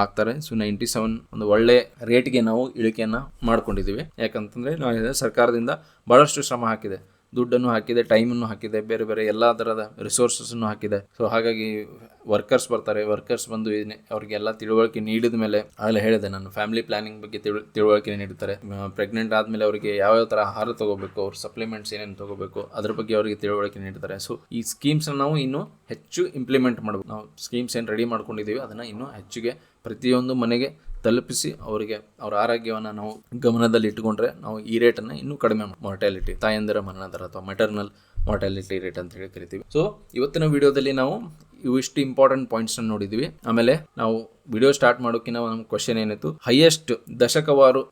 ಆಗ್ತಾರೆ. ಸೊ 97 ಒಂದು ಒಳ್ಳೆ ರೇಟ್ಗೆ ನಾವು ಇಳಿಕೆಯನ್ನು ಮಾಡ್ಕೊಂಡಿದ್ದೀವಿ. ಯಾಕಂತಂದರೆ ನಾವು ಸರ್ಕಾರದಿಂದ ಬಹಳಷ್ಟು ಶ್ರಮ ಹಾಕಿದೆ, ದುಡ್ಡನ್ನು ಹಾಕಿದೆ, ಟೈಮನ್ನು ಹಾಕಿದೆ, ಬೇರೆ ಬೇರೆ ಎಲ್ಲ ಥರದ ರಿಸೋರ್ಸಸ್ಸನ್ನು ಹಾಕಿದೆ. ಸೊ ಹಾಗಾಗಿ ವರ್ಕರ್ಸ್ ಬರ್ತಾರೆ. ವರ್ಕರ್ಸ್ ಬಂದು ಅವ್ರಿಗೆಲ್ಲ ತಿಳುವಳಿಕೆ ನೀಡಿದ ಮೇಲೆ ಆಗಲೇ ಹೇಳಿದೆ ನಾನು, ಫ್ಯಾಮಿಲಿ ಪ್ಲಾನಿಂಗ್ ಬಗ್ಗೆ ತಿಳುವಳಿಕೆ ನೀಡುತ್ತಾರೆ. ಪ್ರೆಗ್ನೆಂಟ್ ಆದಮೇಲೆ ಅವರಿಗೆ ಯಾವ್ಯಾವ ಥರ ಆಹಾರ ತಗೋಬೇಕು, ಅವ್ರ ಸಪ್ಲಿಮೆಂಟ್ಸ್ ಏನೇನು ತಗೋಬೇಕು ಅದ್ರ ಬಗ್ಗೆ ಅವರಿಗೆ ತಿಳುವಳಿಕೆ ನೀಡ್ತಾರೆ. ಸೊ ಈ ಸ್ಕೀಮ್ಸ್ನ ನಾವು ಇನ್ನೂ ಹೆಚ್ಚು ಇಂಪ್ಲಿಮೆಂಟ್ ಮಾಡಬೇಕು. ನಾವು ಸ್ಕೀಮ್ಸ್ ಏನು ರೆಡಿ ಮಾಡ್ಕೊಂಡಿದ್ದೀವಿ ಅದನ್ನು ಇನ್ನೂ ಹೆಚ್ಚಿಗೆ ಪ್ರತಿಯೊಂದು ಮನೆಗೆ ತಲುಪಿಸಿ ಅವರಿಗೆ ಅವರ ಆರೋಗ್ಯವನ್ನು ನಾವು ಗಮನದಲ್ಲಿ ಇಟ್ಟುಕೊಂಡ್ರೆ ನಾವು ಈ ರೇಟನ್ನು ಇನ್ನೂ ಕಡಿಮೆ ಮಾರ್ಟಾಲಿಟಿ, ತಾಯಂದಿರ ಮರಣ ದರ ಅಥವಾ ಮೆಟರ್ನಲ್ ಮಾರ್ಟಾಲಿಟಿ ರೇಟ್ ಅಂತ ಹೇಳಿ ಕರಿತೀವಿ. ಸೊ ಇವತ್ತಿನ ವಿಡಿಯೋದಲ್ಲಿ ನಾವು ಇವಿಷ್ಟು ಇಂಪಾರ್ಟೆಂಟ್ ಪಾಯಿಂಟ್ಸ್ನ ನೋಡಿದ್ವಿ. ಆಮೇಲೆ ನಾವು ವಿಡಿಯೋ ಸ್ಟಾರ್ಟ್ ಮಾಡೋಕ್ಕಿಂತ ನಮ್ಮ ಕ್ವಶನ್ ಏನಿತ್ತು, ಹೈಯೆಸ್ಟ್ ದಶಕವಾರು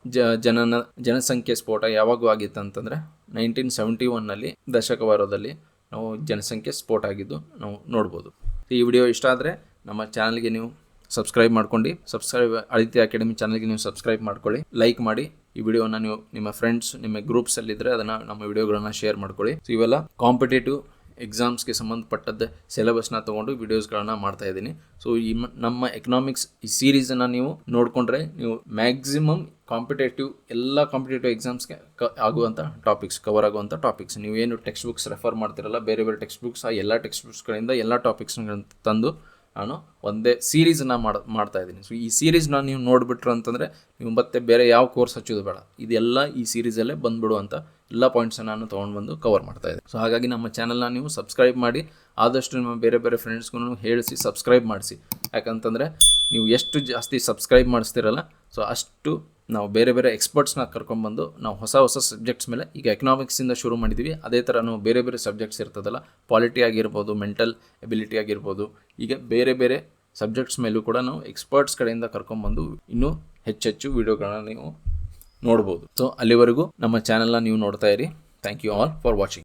ಜನಸಂಖ್ಯೆ ಸ್ಫೋಟ ಯಾವಾಗೂ ಆಗಿತ್ತು ಅಂತಂದರೆ 1971ನಲ್ಲಿ ದಶಕವಾರದಲ್ಲಿ ನಾವು ಜನಸಂಖ್ಯೆ ಸ್ಫೋಟ ಆಗಿದ್ದು ನಾವು ನೋಡ್ಬೋದು. ಈ ವಿಡಿಯೋ ಇಷ್ಟ ಆದರೆ ನಮ್ಮ ಚಾನಲ್ಗೆ ನೀವು ಸಬ್ಸ್ಕ್ರೈಬ್ ಮಾಡ್ಕೊಂಡು ಆದಿತ್ಯ ಅಕಾಡೆಮಿ ಚಾನಲ್ಗೆ ನೀವು ಸಬ್ಸ್ಕ್ರೈಬ್ ಮಾಡ್ಕೊಳ್ಳಿ, ಲೈಕ್ ಮಾಡಿ. ಈ ವಿಡಿಯೋನ ನೀವು ನಿಮ್ಮ ಫ್ರೆಂಡ್ಸ್, ನಿಮ್ಮ ಗ್ರೂಪ್ಸಲ್ಲಿದ್ದರೆ ಅದನ್ನು ನಮ್ಮ ವಿಡಿಯೋಗಳನ್ನು ಶೇರ್ ಮಾಡ್ಕೊಳ್ಳಿ. ಸೊ ಇವೆಲ್ಲ ಕಾಂಪಿಟೇಟಿವ್ ಎಕ್ಸಾಮ್ಸ್ಗೆ ಸಂಬಂಧಪಟ್ಟದ್ದು ಸಿಲೆಬಸ್ನ ತೊಗೊಂಡು ವಿಡಿಯೋಸ್ಗಳನ್ನ ಮಾಡ್ತಾ ಇದ್ದೀನಿ. ಸೊ ಈ ನಮ್ಮ ಎಕನಾಮಿಕ್ಸ್ ಈ ಸೀರೀಸನ್ನು ನೀವು ನೋಡಿಕೊಂಡ್ರೆ ನೀವು ಮ್ಯಾಕ್ಸಿಮಮ್ ಎಲ್ಲ ಕಾಂಪಿಟೇಟಿವ್ ಎಕ್ಸಾಮ್ಸ್ಗೆ ಆಗುವಂಥ ಟಾಪಿಕ್ಸ್, ಕವರ್ ಆಗುವಂಥ ಟಾಪಿಕ್ಸ್, ನೀವೇನು ಟೆಕ್ಸ್ಟ್ ಬುಕ್ಸ್ ರೆಫರ್ ಮಾಡ್ತಿರಲ್ಲ, ಬೇರೆ ಬೇರೆ ಟೆಕ್ಸ್ಟ್ ಬುಕ್ಸ್, ಆ ಎಲ್ಲ ಟೆಕ್ಸ್ಟ್ ಬುಕ್ಸ್ಗಳಿಂದ ಎಲ್ಲ ಟಾಪಿಕ್ಸ್ಗಳನ್ನ ತಂದು ನಾನು ಒಂದೇ ಸೀರೀಸನ್ನು ಮಾಡ್ತಾ ಇದ್ದೀನಿ. ಸೊ ಈ ಸೀರೀಸ್ನ ನೀವು ನೋಡಿಬಿಟ್ರು ಅಂತಂದರೆ ನೀವು ಮತ್ತೆ ಬೇರೆ ಯಾವ ಕೋರ್ಸ್ ಹಚ್ಚೋದು ಬೇಡ, ಇದೆಲ್ಲ ಈ ಸೀರೀಸಲ್ಲೇ ಬಂದುಬಿಡುವಂಥ ಎಲ್ಲ ಪಾಯಿಂಟ್ಸನ್ನು ನಾನು ತೊಗೊಂಡು ಬಂದು ಕವರ್ ಮಾಡ್ತಾ ಇದ್ದೀನಿ. ಸೊ ಹಾಗಾಗಿ ನಮ್ಮ ಚಾನಲ್ನ ನೀವು ಸಬ್ಸ್ಕ್ರೈಬ್ ಮಾಡಿ, ಆದಷ್ಟು ನಿಮ್ಮ ಬೇರೆ ಬೇರೆ ಫ್ರೆಂಡ್ಸ್ಗೂ ಹೇಳಿಸಿ ಸಬ್ಸ್ಕ್ರೈಬ್ ಮಾಡಿಸಿ. ಯಾಕಂತಂದರೆ ನೀವು ಎಷ್ಟು ಜಾಸ್ತಿ ಸಬ್ಸ್ಕ್ರೈಬ್ ಮಾಡಿಸ್ತಿರಲ್ಲ ಸೊ ಅಷ್ಟು ನಾವು ಬೇರೆ ಬೇರೆ ಎಕ್ಸ್ಪರ್ಟ್ಸ್ನ ಕರ್ಕೊಂಡ್ಬಂದು ನಾವು ಹೊಸ ಸಬ್ಜೆಕ್ಟ್ಸ್ ಮೇಲೆ, ಈಗ ಎಕನಾಮಿಕ್ಸಿಂದ ಶುರು ಮಾಡಿದ್ದೀವಿ, ಅದೇ ಥರ ನಾವು ಬೇರೆ ಬೇರೆ ಸಬ್ಜೆಕ್ಟ್ಸ್ ಇರ್ತದಲ್ಲ, ಪಾಲಿಟಿ ಆಗಿರ್ಬೋದು, ಮೆಂಟಲ್ ಎಬಿಲಿಟಿ ಆಗಿರ್ಬೋದು, ಈಗ ಬೇರೆ ಬೇರೆ ಸಬ್ಜೆಕ್ಟ್ಸ್ ಮೇಲೂ ಕೂಡ ನಾವು ಎಕ್ಸ್ಪರ್ಟ್ಸ್ ಕಡೆಯಿಂದ ಕರ್ಕೊಂಡ್ಬಂದು ಇನ್ನೂ ಹೆಚ್ಚೆಚ್ಚು ವಿಡಿಯೋಗಳನ್ನ ನೀವು ನೋಡ್ಬೋದು. ಸೊ ಅಲ್ಲಿವರೆಗೂ ನಮ್ಮ ಚಾನೆಲ್ನ ನೀವು ನೋಡ್ತಾ ಇರಿ. Thank you all for watching.